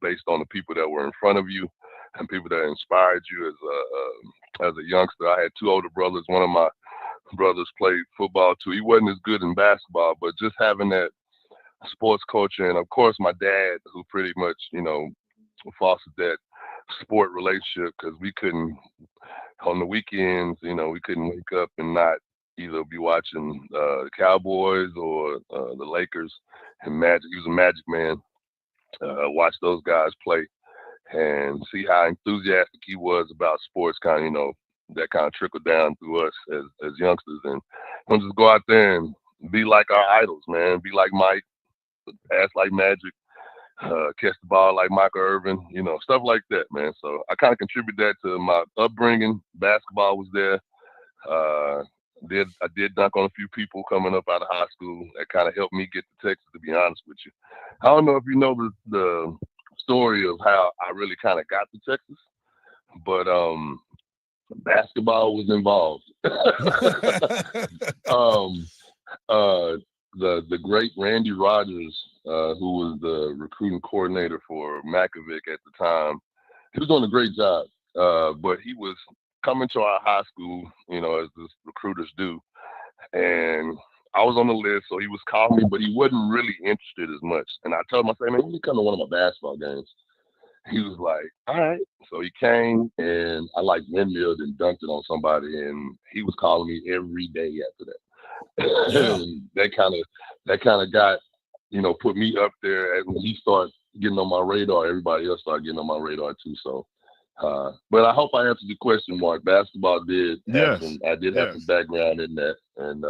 based on the people that were in front of you and people that inspired you as a youngster. I had two older brothers. One of my brothers played football too. He wasn't as good in basketball, but just having that sports culture, and of course my dad, who pretty much, fostered that sport relationship, because we couldn't, on the weekends, we couldn't wake up and not either be watching the Cowboys or the Lakers and Magic. He was a Magic man. Watch those guys play and see how enthusiastic he was about sports, kind of, that kind of trickled down through us as youngsters. And we'll just go out there and be like our idols, man. Be like Mike, pass like Magic, catch the ball like Michael Irvin, stuff like that, man. So I kind of contribute that to my upbringing. Basketball was there. I did dunk on a few people coming up out of high school. That kind of helped me get to Texas, to be honest with you. I don't know if you know the story of how I really kind of got to Texas, but basketball was involved. The great Randy Rogers, who was the recruiting coordinator for Makovic at the time, he was doing a great job. But he was coming to our high school, as the recruiters do. And I was on the list, so he was calling me, but he wasn't really interested as much. And I told him, I said, "Man, you come to one of my basketball games." He was like, "All right." So he came, and I windmilled and dunked it on somebody, and he was calling me every day after that. Yeah. And that kind of got, put me up there. And when he started getting on my radar, everybody else started getting on my radar too. So, but I hope I answered your question, Mark. Basketball I did have some background in that, and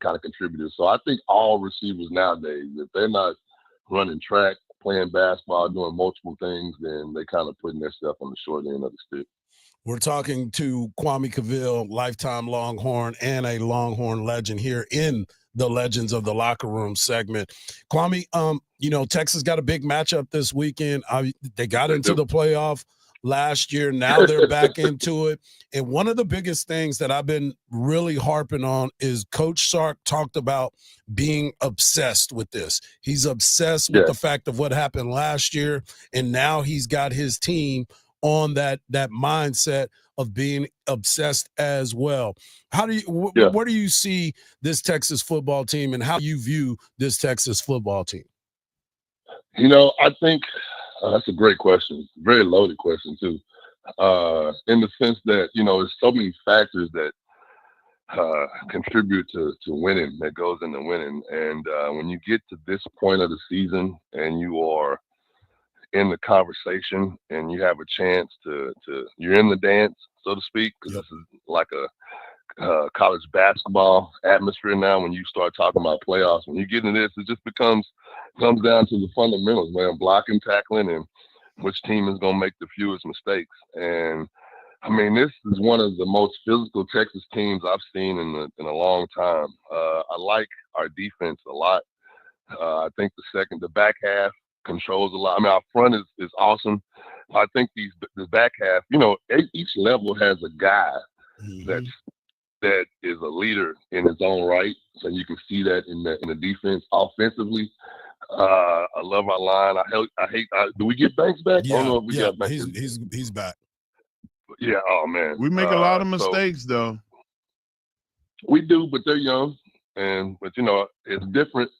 kind of contributed. So I think all receivers nowadays, if they're not running track, playing basketball, doing multiple things, then they kind of putting their stuff on the short end of the stick. We're talking to Kwame Cavill, lifetime Longhorn and a Longhorn legend here in the Legends of the Locker Room segment. Kwame, Texas got a big matchup this weekend. They got into the playoff last year. Now they're back into it. And one of the biggest things that I've been really harping on is Coach Sark talked about being obsessed with this. He's obsessed with the fact of what happened last year. And now he's got his team on that mindset of being obsessed as well. How do you, where do you see this Texas football team and how you view this Texas football team? I think that's a great question. Very loaded question too. In the sense that, there's so many factors that contribute to winning, that goes into winning. And when you get to this point of the season and you are in the conversation and you have a chance you're in the dance, so to speak, because this is like a college basketball atmosphere now. When you start talking about playoffs, when you get into this, it just comes down to the fundamentals, man, blocking, tackling, and which team is going to make the fewest mistakes. And I mean, this is one of the most physical Texas teams I've seen in a long time. I like our defense a lot. I think the back half controls a lot. I mean, our front is awesome. I think the back half, each level has a guy that is a leader in his own right. So you can see that in the defense. Offensively, I love our line. I hate. Do we get Banks back? Yeah, I don't know if we got Banks. He's back. Yeah. Oh man, we make a lot of mistakes though. We do, but they're young, but it's different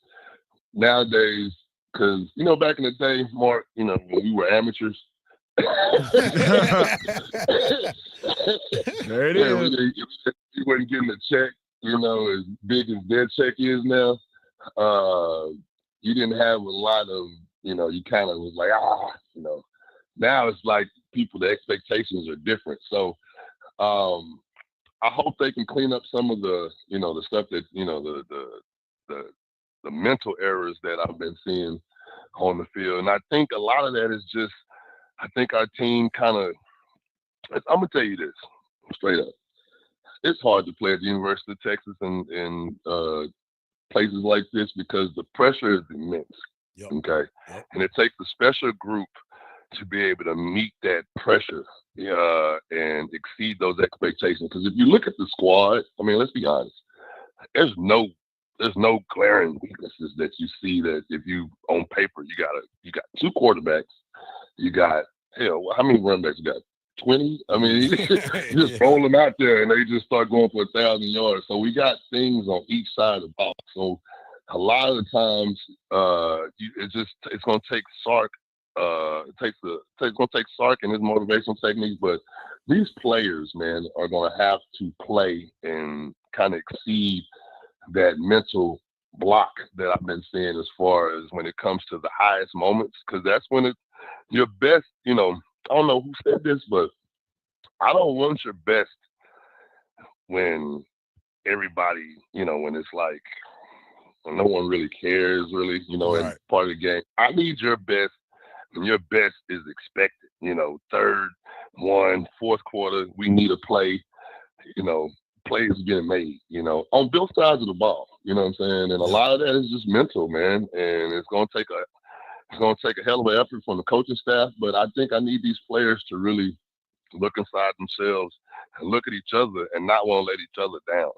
nowadays because back in the day, Mark, when we were amateurs. There it is. We weren't getting a check, as big as their check is now. You didn't have a lot of, you kind of was like, now it's like the expectations are different. So I hope they can clean up some of the, the stuff that, the mental errors that I've been seeing on the field. And I think a lot of that is just I think our team kind of, I'm going to tell you this straight up. It's hard to play at the University of Texas and places like this because the pressure is immense. Yep. Okay. Yep. And it takes a special group to be able to meet that pressure and exceed those expectations. Because if you look at the squad, I mean, let's be honest, there's no glaring weaknesses that you see that if you on paper you got 2 quarterbacks, you got how many running backs you got? 20? I mean, you just roll them out there and they just start going for 1,000 yards. So we got things on each side of the ball. So a lot of the times, it's going to take Sark. It's going to take Sark and his motivational techniques, but these players, man, are going to have to play and kind of exceed that mental block that I've been seeing as far as when it comes to the highest moments, because that's when it's your best. I don't know who said this, but I don't want your best when everybody, when it's like when no one really cares, really, Right. and part of the game. I need your best, and your best is expected. Third, fourth quarter, we need a play. Plays getting made, on both sides of the ball. You know what I'm saying? And a lot of that is just mental, man. And it's gonna take a hell of an effort from the coaching staff. But I think I need these players to really look inside themselves and look at each other and not want to let each other down.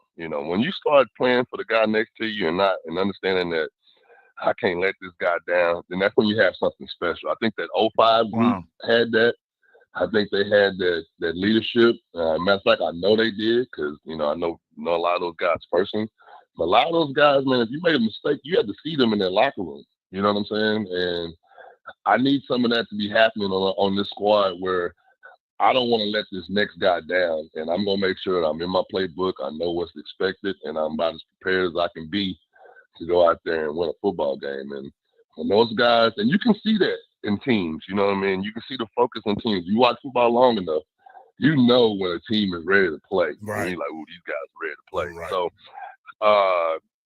When you start playing for the guy next to you and understanding that I can't let this guy down, then that's when you have something special. I think that 05 group had that. I think they had that leadership. Matter of fact, I know they did because, I know a lot of those guys personally. But a lot of those guys, man, if you made a mistake, you had to see them in their locker room. You know what I'm saying? And I need some of that to be happening on this squad where I don't want to let this next guy down. And I'm going to make sure that I'm in my playbook. I know what's expected, and I'm about as prepared as I can be to go out there and win a football game. And when those guys, and you can see that in teams, you know what I mean? You can see the focus in teams. You watch football long enough, you know when a team is ready to play. Right. And you're like, these guys are ready to play. Right. So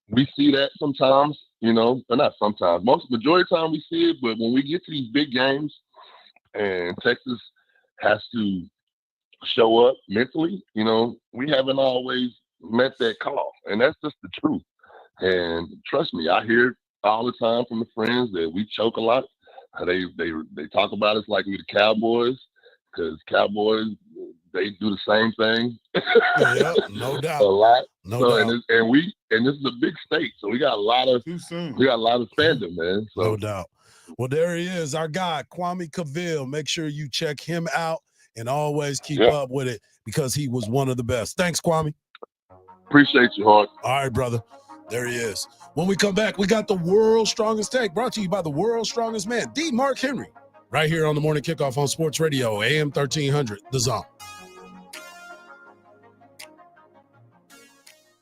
we see that sometimes, but not sometimes. Majority of the time we see it, but when we get to these big games and Texas has to show up mentally, we haven't always met that call. And that's just the truth. And trust me, I hear it all the time from the friends that we choke a lot. They talk about us like we're the Cowboys, because Cowboys, they do the same thing. Yeah, no doubt. A lot. No doubt. And this is a big state, so we got a lot of fandom, man. So. No doubt. Well, there he is, our guy, Kwame Cavill. Make sure you check him out and always keep up with it because he was one of the best. Thanks, Kwame. Appreciate you, Hart. All right, brother. There he is. When we come back, we got the world's strongest take brought to you by the world's strongest man, D. Mark Henry, right here on the Morning Kickoff on Sports Radio, AM 1300, The Zone.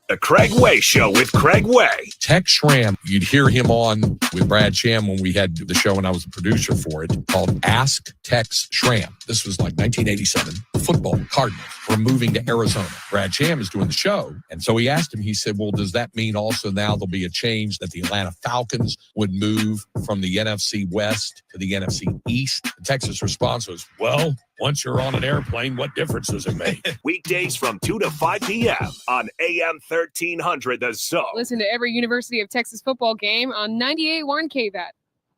The Craig Way Show with Craig Way. Tex Schramm, you'd hear him on with Brad Sham when we had the show and I was a producer for it, called Ask Tex Schramm. This was like 1987. Football, Cardinals were moving to Arizona. Brad Sham is doing the show. And so he asked him, he said, well, does that mean also now there'll be a change that the Atlanta Falcons would move from the NFC West to the NFC East? The Texas response was, well, once you're on an airplane, what difference does it make? Weekdays from 2 to 5 p.m. on AM 1300 The Zone. Listen to every University of Texas football game on 98.1 KVAT.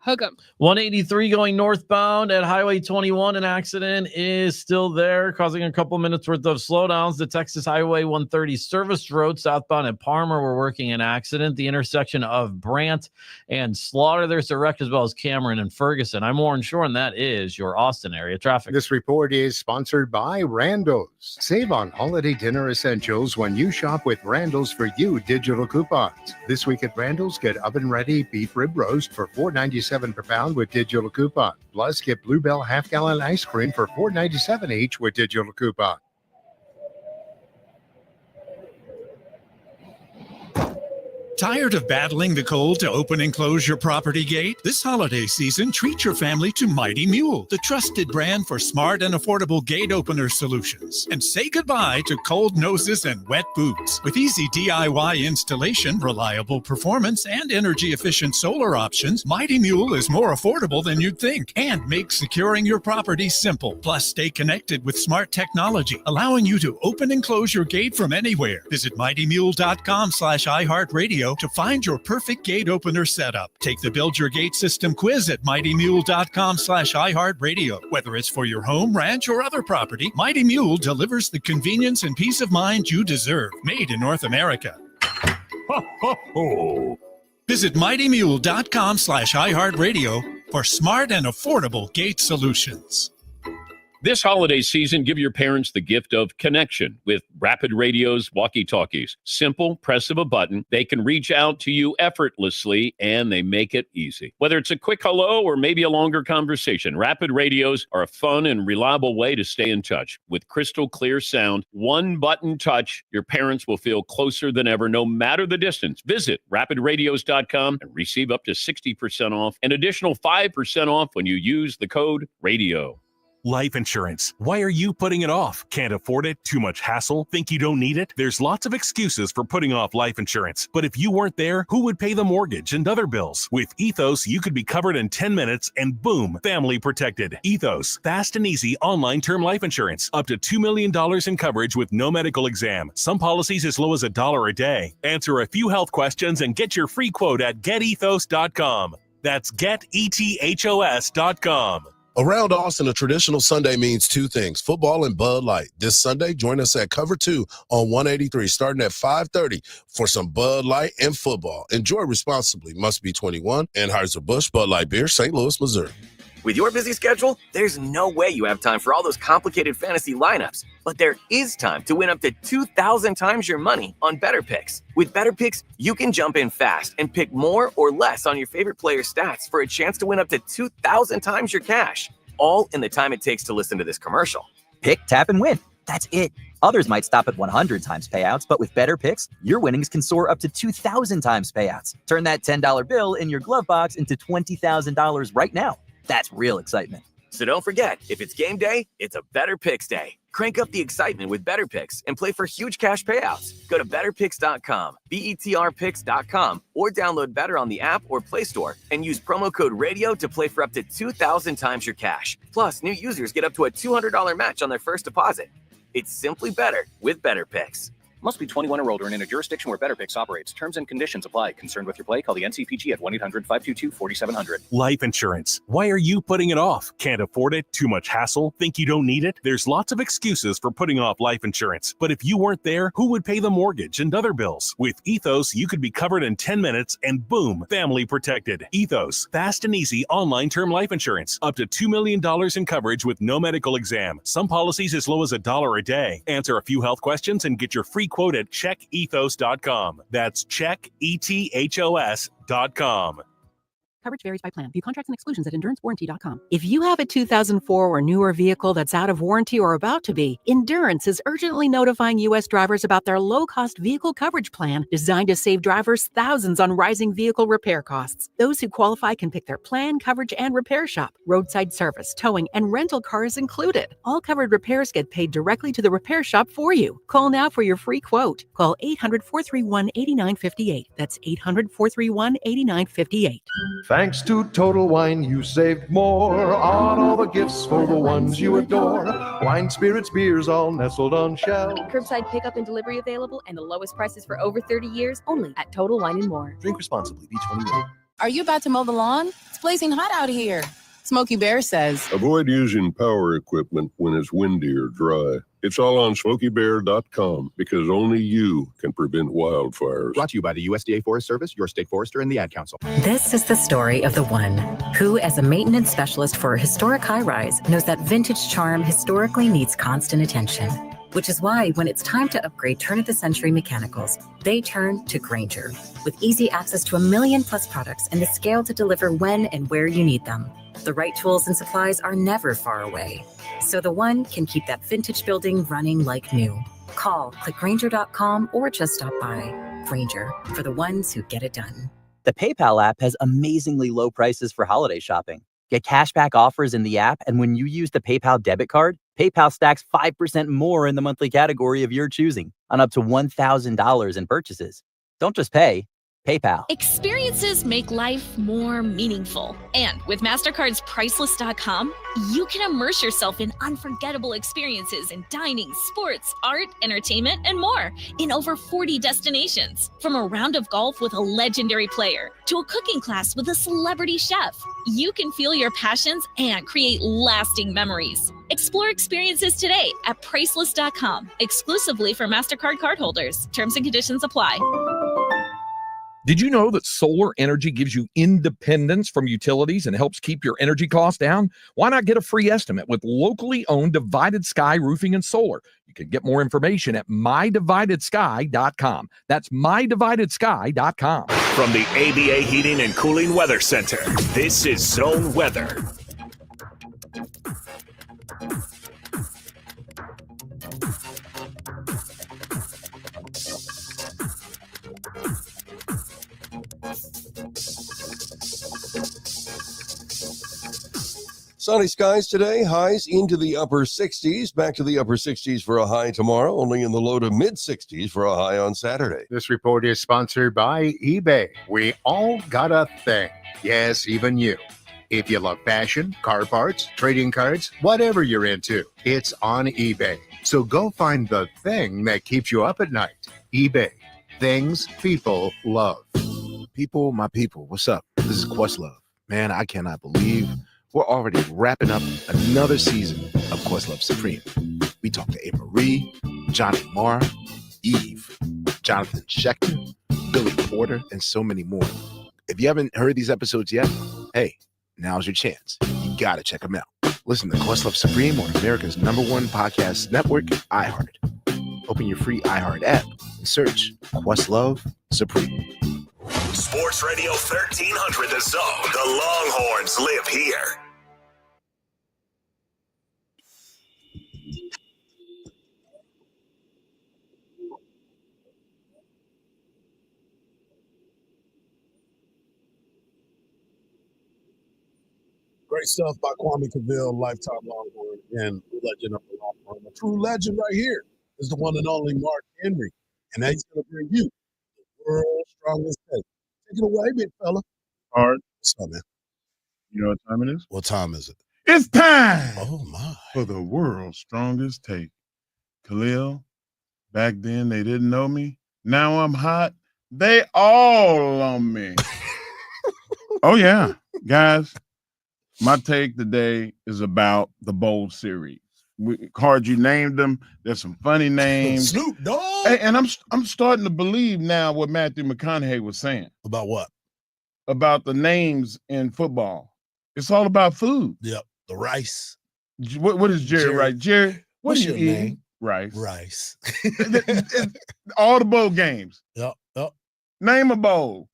Hook 'em. 183 going northbound at Highway 21. An accident is still there, causing a couple minutes worth of slowdowns. The Texas Highway 130 service road southbound at Palmer, we're working an accident. The intersection of Brant and Slaughter, there's a wreck, as well as Cameron and Ferguson. I'm Warren Shore, and that is your Austin area traffic. This report is sponsored by Randos. Save on holiday dinner essentials when you shop with Randall's For You digital coupons. This week at Randall's, get oven-ready beef rib roast for $4.97 per pound with digital coupon. Plus, get Bluebell half-gallon ice cream for $4.97 each with digital coupon. Tired of battling the cold to open and close your property gate? This holiday season, treat your family to Mighty Mule, the trusted brand for smart and affordable gate opener solutions. And say goodbye to cold noses and wet boots. With easy DIY installation, reliable performance, and energy-efficient solar options, Mighty Mule is more affordable than you'd think and makes securing your property simple. Plus, stay connected with smart technology, allowing you to open and close your gate from anywhere. Visit mightymule.com/iHeartRadio to find your perfect gate opener setup. Take the Build Your Gate System quiz at mightymule.com/iHeartRadio. Whether it's for your home, ranch, or other property, Mighty Mule delivers the convenience and peace of mind you deserve. Made in North America. Ho, ho, ho. Visit mightymule.com/iHeartRadio for smart and affordable gate solutions. This holiday season, give your parents the gift of connection with Rapid Radio's walkie-talkies. Simple, press of a button, they can reach out to you effortlessly, and they make it easy. Whether it's a quick hello or maybe a longer conversation, Rapid Radios are a fun and reliable way to stay in touch. With crystal clear sound, one-button touch, your parents will feel closer than ever, no matter the distance. Visit rapidradios.com and receive up to 60% off, an additional 5% off when you use the code RADIO. Life insurance. Why are you putting it off? Can't afford it? Too much hassle? Think you don't need it? There's lots of excuses for putting off life insurance. But if you weren't there, who would pay the mortgage and other bills? With Ethos, you could be covered in 10 minutes and boom, family protected. Ethos, fast and easy online term life insurance. Up to $2 million in coverage with no medical exam. Some policies as low as $1 a day. Answer a few health questions and get your free quote at getethos.com. That's getethos.com. Around Austin, a traditional Sunday means two things, football and Bud Light. This Sunday, join us at Cover 2 on 183, starting at 5:30 for some Bud Light and football. Enjoy responsibly. Must be 21. Anheuser-Busch, Bud Light Beer, St. Louis, Missouri. With your busy schedule, there's no way you have time for all those complicated fantasy lineups. But there is time to win up to 2,000 times your money on Better Picks. With Better Picks, you can jump in fast and pick more or less on your favorite player's stats for a chance to win up to 2,000 times your cash, all in the time it takes to listen to this commercial. Pick, tap, and win. That's it. Others might stop at 100 times payouts, but with Better Picks, your winnings can soar up to 2,000 times payouts. Turn that $10 bill in your glove box into $20,000 right now. That's real excitement. So don't forget, if it's game day, it's a Better Picks day. Crank up the excitement with Better Picks and play for huge cash payouts. Go to betterpicks.com, BETRpicks.com, or download Better on the app or Play Store and use promo code RADIO to play for up to 2,000 times your cash. Plus, new users get up to a $200 match on their first deposit. It's simply better with Better Picks. Must be 21 or older and in a jurisdiction where Better Picks operates. Terms and conditions apply. Concerned with your play? Call the NCPG at 1-800-522-4700. Life insurance. Why are you putting it off? Can't afford it? Too much hassle? Think you don't need it? There's lots of excuses for putting off life insurance. But if you weren't there, who would pay the mortgage and other bills? With Ethos, you could be covered in 10 minutes and boom, family protected. Ethos, fast and easy online term life insurance. Up to $2 million in coverage with no medical exam. Some policies as low as $1 a day. Answer a few health questions and get your free quote at checkethos.com. That's checkethos.com. Coverage varies by plan. View contracts and exclusions at endurancewarranty.com. If you have a 2004 or newer vehicle that's out of warranty or about to be, Endurance is urgently notifying U.S. drivers about their low-cost vehicle coverage plan designed to save drivers thousands on rising vehicle repair costs. Those who qualify can pick their plan, coverage, and repair shop. Roadside service, towing, and rental cars included. All covered repairs get paid directly to the repair shop for you. Call now for your free quote. Call 800-431-8958. That's 800-431-8958. Thanks to Total Wine, you saved more on all the gifts for the ones you adore. Wine, spirits, beers, all nestled on shelves. Curbside pickup and delivery available, and the lowest prices for over 30 years only at Total Wine & More. Drink responsibly. Be 21. Are you about to mow the lawn? It's blazing hot out here. Smokey Bear says, avoid using power equipment when it's windy or dry. It's all on SmokeyBear.com because only you can prevent wildfires. Brought to you by the USDA Forest Service, your state forester, and the Ad Council. This is the story of the one who, as a maintenance specialist for a historic high-rise, knows that vintage charm historically needs constant attention. Which is why when it's time to upgrade turn-of-the-century mechanicals, they turn to Grainger. With easy access to 1 million+ products and the scale to deliver when and where you need them. The right tools and supplies are never far away. So the one can keep that vintage building running like new. Call, click Grainger.com, or just stop by. Grainger, for the ones who get it done. The PayPal app has amazingly low prices for holiday shopping. Get cashback offers in the app, and when you use the PayPal debit card, PayPal stacks 5% more in the monthly category of your choosing on up to $1,000 in purchases. Don't just pay, PayPal. Experiences make life more meaningful. And with MasterCard's Priceless.com, you can immerse yourself in unforgettable experiences in dining, sports, art, entertainment, and more in over 40 destinations. From a round of golf with a legendary player to a cooking class with a celebrity chef, you can feel your passions and create lasting memories. Explore experiences today at Priceless.com, exclusively for MasterCard cardholders. Terms and conditions apply. Did you know that solar energy gives you independence from utilities and helps keep your energy costs down? Why not get a free estimate with locally owned Divided Sky Roofing and Solar? You can get more information at mydividedsky.com. That's mydividedsky.com. From the ABA Heating and Cooling Weather Center, this is Zone Weather. Sunny skies today, highs into the upper 60s, back to the upper 60s for a high tomorrow, only in the low to mid 60s for a high on Saturday. This report is sponsored by eBay. We all got a thing. Yes, even you. If you love fashion, car parts, trading cards, whatever you're into, it's on eBay. So go find the thing that keeps you up at night. eBay. Things people love. People, my people, what's up? This is Questlove. Man, I cannot believe we're already wrapping up another season of Questlove Supreme. We talked to A. Marie, Johnny Marr, Eve, Jonathan Schechter, Billy Porter, and so many more. If you haven't heard these episodes yet, hey, now's your chance. You gotta check them out. Listen to Questlove Supreme on America's #1 podcast network, iHeart. Open your free iHeart app and search Questlove Supreme. Sports Radio 1300 The Zone. The Longhorns live here. Great stuff by Kwame Cavill, lifetime Longhorn and legend of the Longhorn. A true legend right here is the one and only Mark Henry. And he's going to bring you the world's strongest take. Take it away, big fella. All right. What's up, man? You know what time it is? What time is it? It's time Oh, my. for the world's strongest take. Khalil, back then they didn't know me. Now I'm hot. They all on me. Oh, yeah. Guys, my take today is about the bowl series. Card you named them. There's some funny names. Snoop Dogg. Hey, and I'm starting to believe now what Matthew McConaughey was saying. About what? About the names in football. It's all about food. Yep. The rice. What is Jerry right? Jerry, what what's do you your eat? name? Rice. Rice. All the bowl games. Yep. Name a bowl.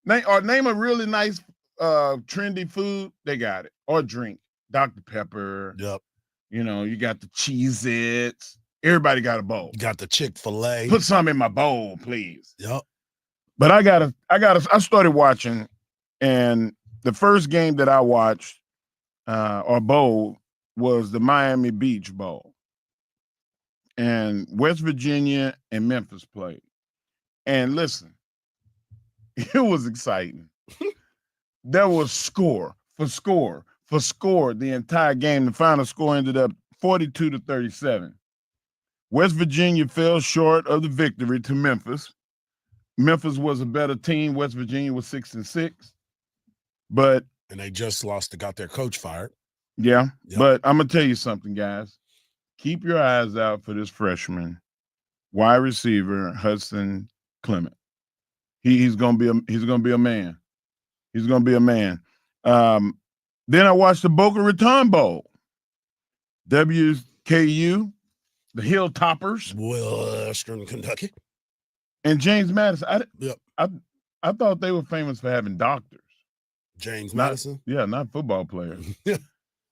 Name a really nice trendy food. They got it. Or drink. Dr. Pepper. Yep. You know, you got the Cheez-Its. Everybody got a bowl. You got the Chick-fil-A. Put some in my bowl, please. Yep. But I started watching, and the first game that I watched or bowl was the Miami Beach Bowl. And West Virginia and Memphis played. And listen, it was exciting. There was score the entire game. The final score ended up 42-37. West Virginia fell short of the victory to Memphis. Memphis was a better team. West Virginia was 6-6. And they just got their coach fired. Yeah. Yep. But I'm gonna tell you something, guys. Keep your eyes out for this freshman wide receiver, Hudson Clement. He's gonna be a man. He's gonna be a man. Then I watched the Boca Raton Bowl. WKU, the Hilltoppers. Western Kentucky. And James Madison. I thought they were famous for having doctors. James Madison? Yeah, not football players.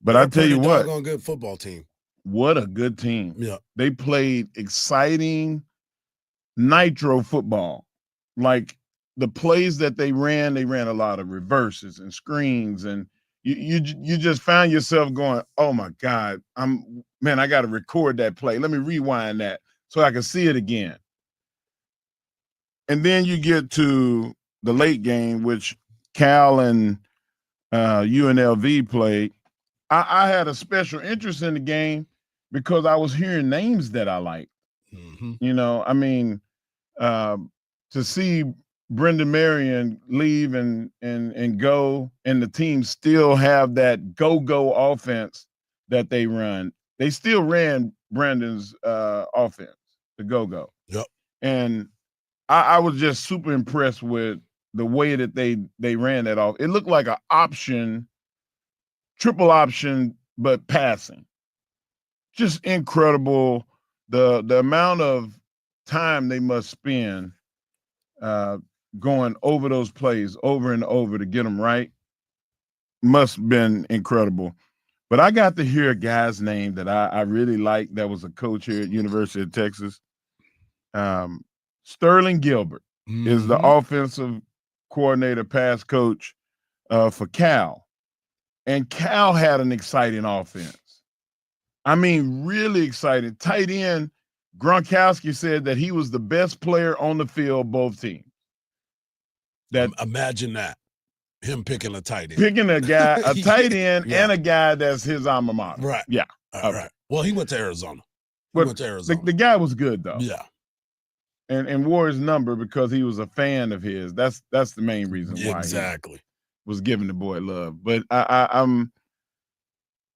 But I tell you what. On good football team. What a good team. Yeah. They played exciting nitro football. like the plays that they ran a lot of reverses and screens, and you just found yourself going, oh my God, I got to record that play. Let me rewind that so I can see it again. And then you get to the late game, which Cal and UNLV played. I had a special interest in the game because I was hearing names that I liked. You know, I mean, to see Brendan Marion leave and go, and the team still have that go offense that they run. They still ran Brandon's offense, the go. Yep. And I was just super impressed with the way that they ran that off. It looked like an option, triple option, but passing. Just incredible. The amount of time they must spend going over those plays over and over to get them right must have been incredible. But I got to hear a guy's name that I really like that was a coach here at University of Texas. Sterling Gilbert is the offensive coordinator, pass coach for Cal. And Cal had an exciting offense. I mean, really exciting. Tight end, Gronkowski said that he was the best player on the field, both teams. That imagine that. Him picking a tight end. Picking a guy, a tight end, and a guy that's his alma mater. Right. Yeah. Right. Well, he went to Arizona. The guy was good, though. Yeah. And wore his number because he was a fan of his. That's the main reason why exactly he was giving the boy love. But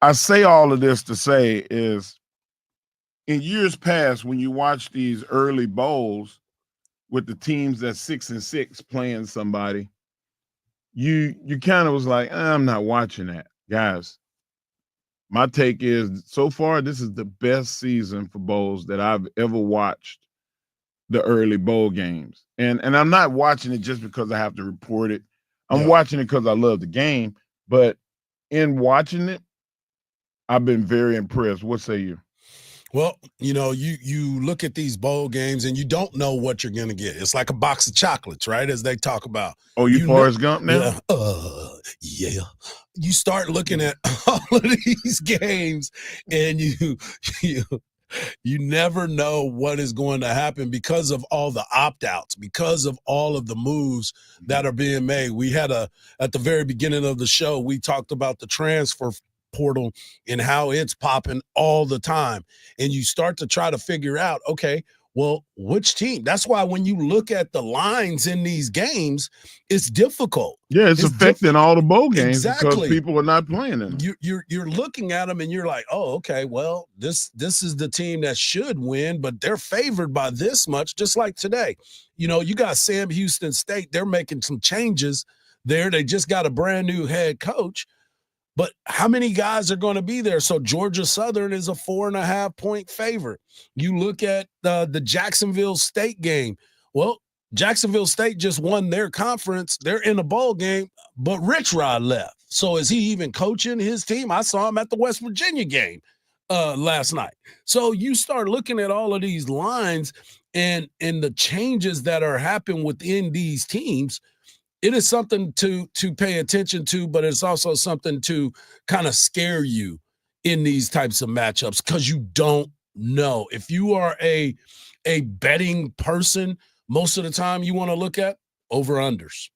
I say all of this to say is, in years past, when you watch these early bowls with the teams that's 6-6 playing somebody, you kind of was like, I'm not watching that. Guys, my take is, so far, this is the best season for bowls that I've ever watched, the early bowl games. And I'm not watching it just because I have to report it. I'm watching it because I love the game. But in watching it, I've been very impressed. What say you? Well, you know, you look at these bowl games and you don't know what you're going to get. It's like a box of chocolates, right? As they talk about. Oh, you Forrest Gump now? Yeah. You start looking at all of these games and you never know what is going to happen because of all the opt-outs, because of all of the moves that are being made. We had at the very beginning of the show, we talked about the transfer portal and how it's popping all the time. And you start to try to figure out, okay, well, which team? That's why when you look at the lines in these games, it's difficult. Yeah, it's affecting all the bowl games because Exactly. people are not playing them. You're looking at them and you're like, oh, okay, well, this is the team that should win, but they're favored by this much, just like today. You know, you got Sam Houston State. They're making some changes there. They just got a brand new head coach. But how many guys are going to be there? So Georgia Southern is a 4.5-point favorite. You look at the Jacksonville State game. Well, Jacksonville State just won their conference. They're in a bowl game, but Rich Rod left. So is he even coaching his team? I saw him at the West Virginia game last night. So you start looking at all of these lines and the changes that are happening within these teams. It is something to pay attention to, but it's also something to kind of scare you in these types of matchups because you don't know. If you are a betting person, most of the time you want to look at over-unders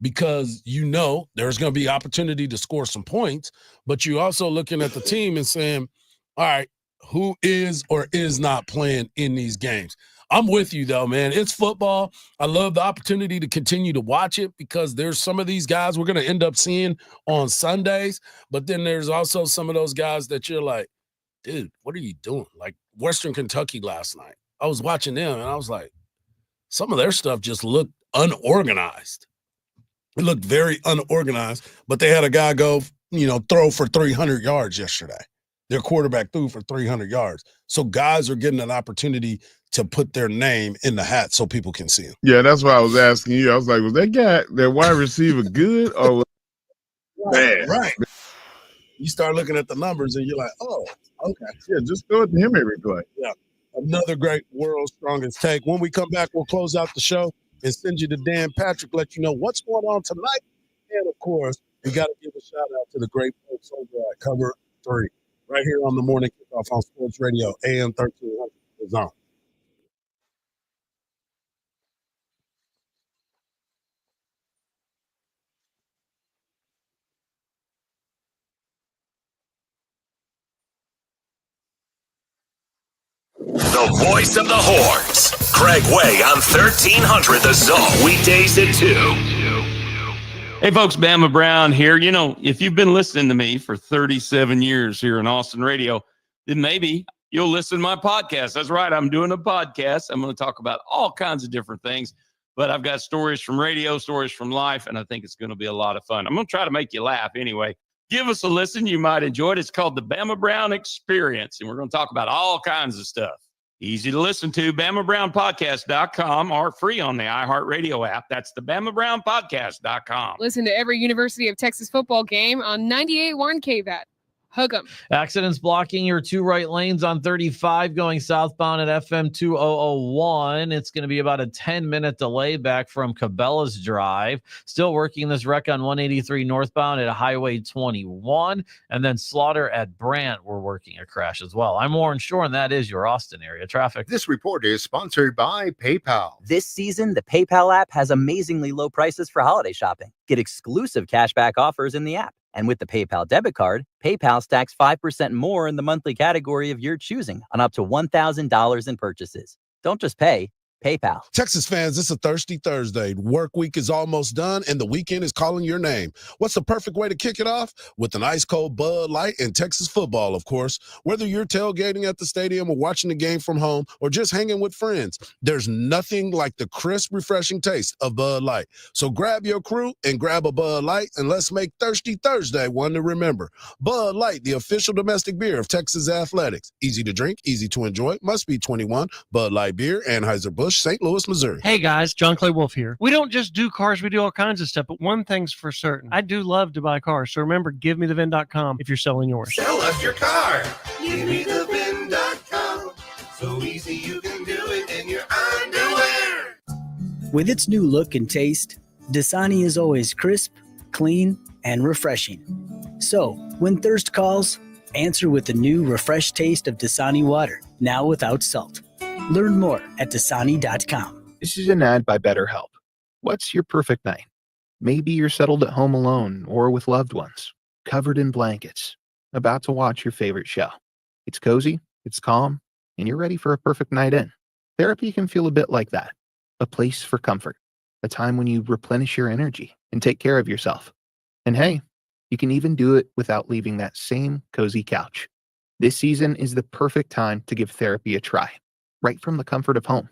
because you know there's going to be opportunity to score some points, but you're also looking at the team and saying, all right, who is or is not playing in these games? I'm with you, though, man. It's football. I love the opportunity to continue to watch it because there's some of these guys we're going to end up seeing on Sundays, but then there's also some of those guys that you're like, dude, what are you doing? Like Western Kentucky last night. I was watching them, and I was like, some of their stuff just looked unorganized. It looked very unorganized, but they had a guy go, throw for 300 yards yesterday. Their quarterback threw for 300 yards. So guys are getting an opportunity to put their name in the hat so people can see him. Yeah, that's why I was asking you. I was like, was that guy, that wide receiver, good or bad? Right. You start looking at the numbers and you're like, oh, okay. Yeah, just throw it to him every play. Yeah. Another great World's Strongest Take. When we come back, we'll close out the show. and send you to Dan Patrick, let you know what's going on tonight. And, of course, we got to give a shout-out to the great folks over at Cover 3, right here on the Morning Kickoff on Sports Radio, AM 1300, The Zone. The voice of the Horns, Craig Way on 1300 The Zone, weekdays at 2. Hey, folks, Bama Brown here. You know, if you've been listening to me for 37 years here in Austin radio, then maybe you'll listen to my podcast. That's right. I'm doing a podcast. I'm going to talk about all kinds of different things, but I've got stories from radio, stories from life, and I think it's going to be a lot of fun. I'm going to try to make you laugh anyway. Give us a listen. You might enjoy it. It's called the Bama Brown Experience, and we're going to talk about all kinds of stuff. Easy to listen to, BamaBrownPodcast.com, or free on the iHeartRadio app. That's the BamaBrownPodcast.com. Listen to every University of Texas football game on 98.1 KVAT. Hug 'em. Accidents blocking your two right lanes on 35 going southbound at FM 2001. It's going to be about a 10-minute delay back from Cabela's Drive. Still working this wreck on 183 northbound at Highway 21. And then Slaughter at Brant, we're working a crash as well. I'm Warren Shore, and that is your Austin area traffic. This report is sponsored by PayPal. This season, the PayPal app has amazingly low prices for holiday shopping. Get exclusive cashback offers in the app. And with the PayPal debit card, PayPal stacks 5% more in the monthly category of your choosing on up to $1,000 in purchases. Don't just pay, PayPal. Texas fans, it's a thirsty Thursday. Work week is almost done, and the weekend is calling your name. What's the perfect way to kick it off? With an ice-cold Bud Light and Texas football, of course. Whether you're tailgating at the stadium or watching the game from home or just hanging with friends, there's nothing like the crisp, refreshing taste of Bud Light. So grab your crew and grab a Bud Light, and let's make Thirsty Thursday one to remember. Bud Light, the official domestic beer of Texas athletics. Easy to drink, easy to enjoy, must be 21. Bud Light Beer, Anheuser-Busch, St. Louis, Missouri. Hey guys, John Clay Wolf here. We don't just do cars, we do all kinds of stuff, but one thing's for certain. I do love to buy cars, so remember, givemethevin.com if you're selling yours. Sell us your car. Givemethevin.com. So easy you can do it in your underwear. With its new look and taste, Dasani is always crisp, clean, and refreshing. So, when thirst calls, answer with the new refreshed taste of Dasani water, now without salt. Learn more at Dasani.com. This is an ad by BetterHelp. What's your perfect night? Maybe you're settled at home alone or with loved ones, covered in blankets, about to watch your favorite show. It's cozy, it's calm, and you're ready for a perfect night in. Therapy can feel a bit like that. A place for comfort, a time when you replenish your energy and take care of yourself. And hey, you can even do it without leaving that same cozy couch. This season is the perfect time to give therapy a try, right from the comfort of home.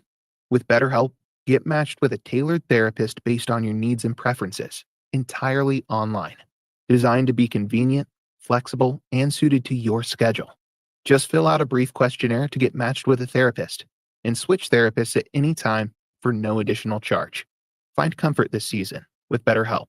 With BetterHelp, get matched with a tailored therapist based on your needs and preferences, entirely online. Designed to be convenient, flexible, and suited to your schedule. Just fill out a brief questionnaire to get matched with a therapist, and switch therapists at any time for no additional charge. Find comfort this season with BetterHelp.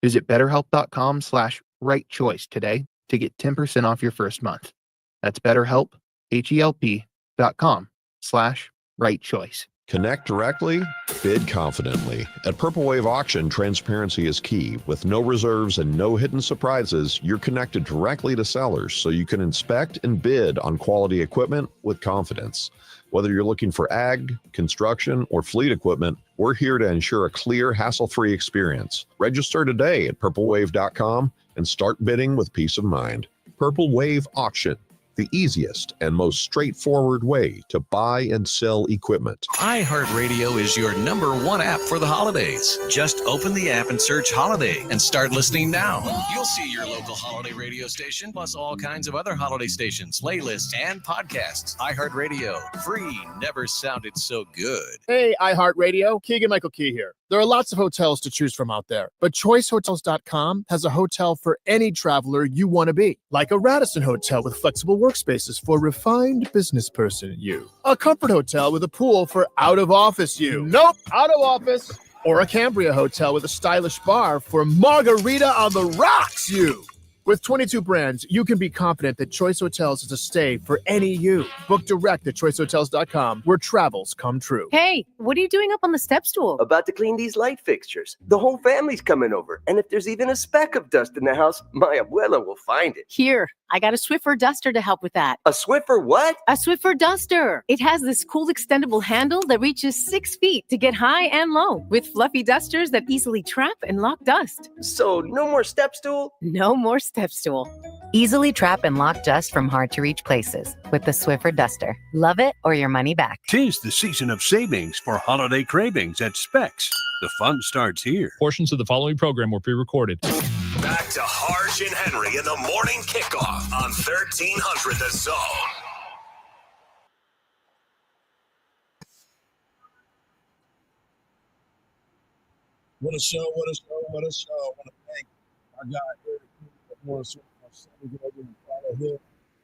Visit BetterHelp.com/rightchoice today to get 10% off your first month. That's BetterHelp, HELP.com/rightchoice. Connect directly, bid confidently. At Purple Wave Auction, transparency is key. With no reserves and no hidden surprises, you're connected directly to sellers so you can inspect and bid on quality equipment with confidence. Whether you're looking for ag, construction, or fleet equipment, we're here to ensure a clear, hassle-free experience. Register today at purplewave.com and start bidding with peace of mind. Purple Wave Auction, the easiest and most straightforward way to buy and sell equipment. iHeartRadio is your #1 app for the holidays. Just open the app and search Holiday and start listening now. You'll see your local holiday radio station, plus all kinds of other holiday stations, playlists, and podcasts. iHeartRadio, free, never sounded so good. Hey, iHeartRadio, Keegan-Michael Key here. There are lots of hotels to choose from out there, but ChoiceHotels.com has a hotel for any traveler you want to be, like a Radisson hotel with flexible workspaces for refined business person you, a Comfort hotel with a pool for out-of-office you. Nope, out of office. Or a Cambria hotel with a stylish bar for margarita on the rocks you. With 22 brands, you can be confident that Choice Hotels is a stay for any you. Book direct at choicehotels.com, where travels come true. Hey, what are you doing up on the step stool? About to clean these light fixtures. The whole family's coming over. And if there's even a speck of dust in the house, my abuela will find it. Here, I got a Swiffer duster to help with that. A Swiffer what? A Swiffer duster. It has this cool extendable handle that reaches 6 feet to get high and low, with fluffy dusters that easily trap and lock dust. So no more step stool? No more step stool. Easily trap and lock dust from hard-to-reach places with the Swiffer duster. Love it or your money back. 'Tis the season of savings for holiday cravings at Specs. The fun starts here. Portions of the following program were pre-recorded. Back to Harsh and Henry in the morning kickoff on 1300 The Zone. What a show, what a show, what a show. I want to thank our guy here at Morris. Get over and follow him.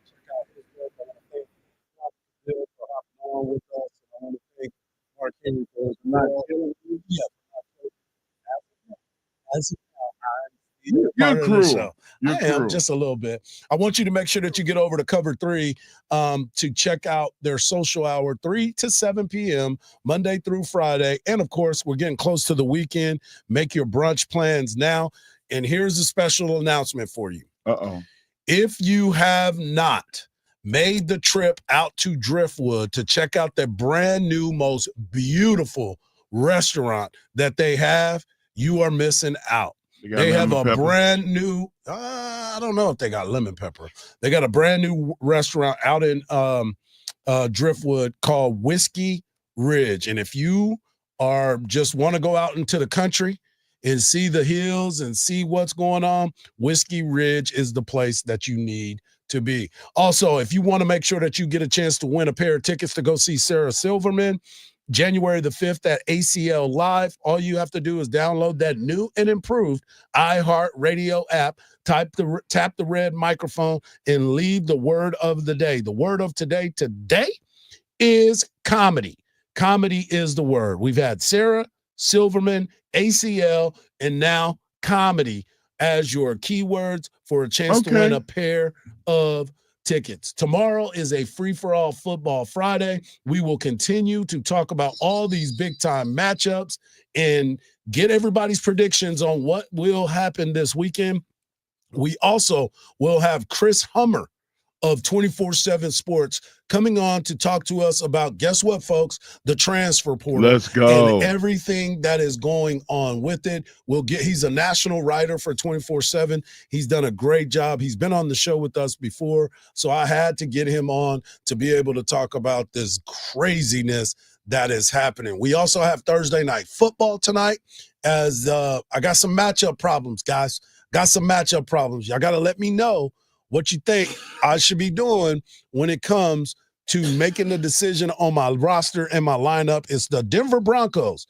Check out his work. I want to thank Bill for hopping on with us. And I want to thank Mark Henry for his work. As You're cruel. I am just a little bit. I want you to make sure that you get over to Cover 3 to check out their social hour, 3 to 7 p.m., Monday through Friday. And, of course, we're getting close to the weekend. Make your brunch plans now. And here's a special announcement for you. Uh-oh. If you have not made the trip out to Driftwood to check out their brand new, most beautiful restaurant that they have, you are missing out. They have a brand new, I don't know if they got lemon pepper. They got a brand new restaurant out in Driftwood called Whiskey Ridge. And if you are just want to go out into the country and see the hills and see what's going on, Whiskey Ridge is the place that you need to be. Also, if you want to make sure that you get a chance to win a pair of tickets to go see Sarah Silverman, January the 5th at ACL Live, all you have to do is download that new and improved iHeartRadio app, tap the red microphone, and leave the word of the day. The word of today is comedy. Comedy is the word. We've had Sarah Silverman, ACL, and now comedy as your keywords for a chance to win a pair of tickets. Tomorrow is a free-for-all football Friday. We will continue to talk about all these big-time matchups and get everybody's predictions on what will happen this weekend. We also will have Chris Hummer of 24/7 Sports coming on to talk to us about, guess what, folks? The transfer portal. Let's go. And everything that is going on with it. He's a national writer for 24/7. He's done a great job. He's been on the show with us before, so I had to get him on to be able to talk about this craziness that is happening. We also have Thursday night football tonight as I got some matchup problems, guys. Got some matchup problems. Y'all got to let me know what you think I should be doing when it comes to making the decision on my roster and my lineup. It's the Denver Broncos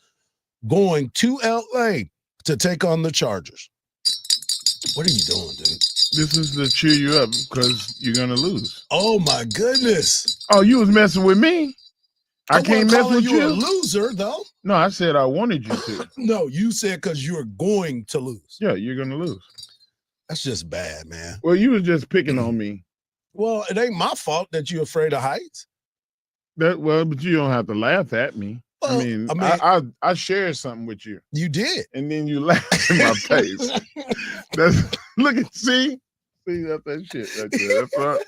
going to LA to take on the Chargers. What are you doing, dude? This is to cheer you up because you're going to lose. Oh, my goodness. Oh, you was messing with me? I can't mess with you? A loser, though. No, I said I wanted you to. No, you said because you're going to lose. Yeah, you're going to lose. That's just bad, man. Well, you was just picking on me. Well, it ain't my fault that you're afraid of heights. But you don't have to laugh at me. Well, I shared something with you. You did. And then you laughed in my face. See that shit right there. That's right.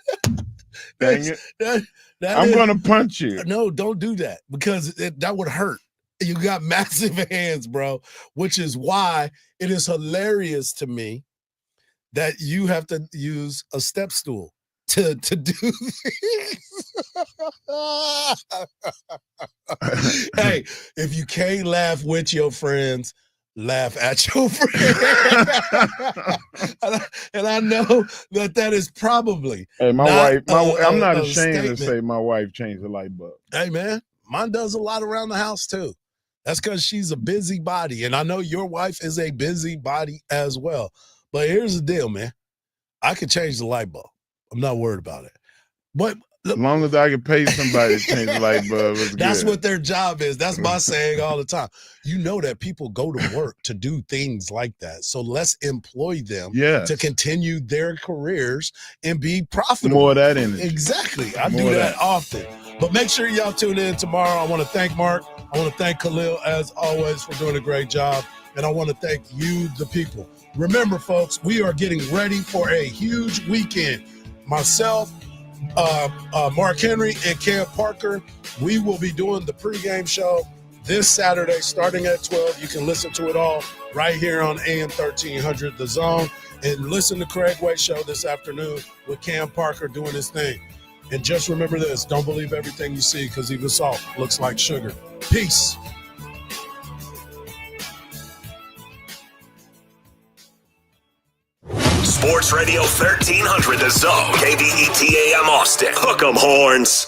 Dang it. I'm going to punch you. No, don't do that because that would hurt. You got massive hands, bro, which is why it is hilarious to me that you have to use a step stool to do this. Hey, if you can't laugh with your friends, laugh at your friends. And I know that is probably. Hey, my wife, I'm not ashamed to say my wife changed the light bulb. Hey, man, mine does a lot around the house, too. That's because she's a busybody. And I know your wife is a busybody as well. But here's the deal, man. I could change the light bulb. I'm not worried about it. But As long as I can pay somebody to change the light bulb, it's That's good. what their job is. That's my saying all the time. You know that people go to work to do things like that. So let's employ them to continue their careers and be profitable. More of that energy. Exactly. I More do of that that. often. But make sure y'all tune in tomorrow. I want to thank Mark. I want to thank Khalil, as always, for doing a great job. And I want to thank you, the people. Remember, folks, we are getting ready for a huge weekend. Myself, Mark Henry, and Cam Parker, we will be doing the pregame show this Saturday starting at 12. You can listen to it all right here on AM 1300 The Zone. And listen to Craig Way Show this afternoon with Cam Parker doing his thing. And just remember this, don't believe everything you see, because even salt looks like sugar. Peace. Sports Radio 1300 The Zone, KBET AM Austin. Hook 'em horns.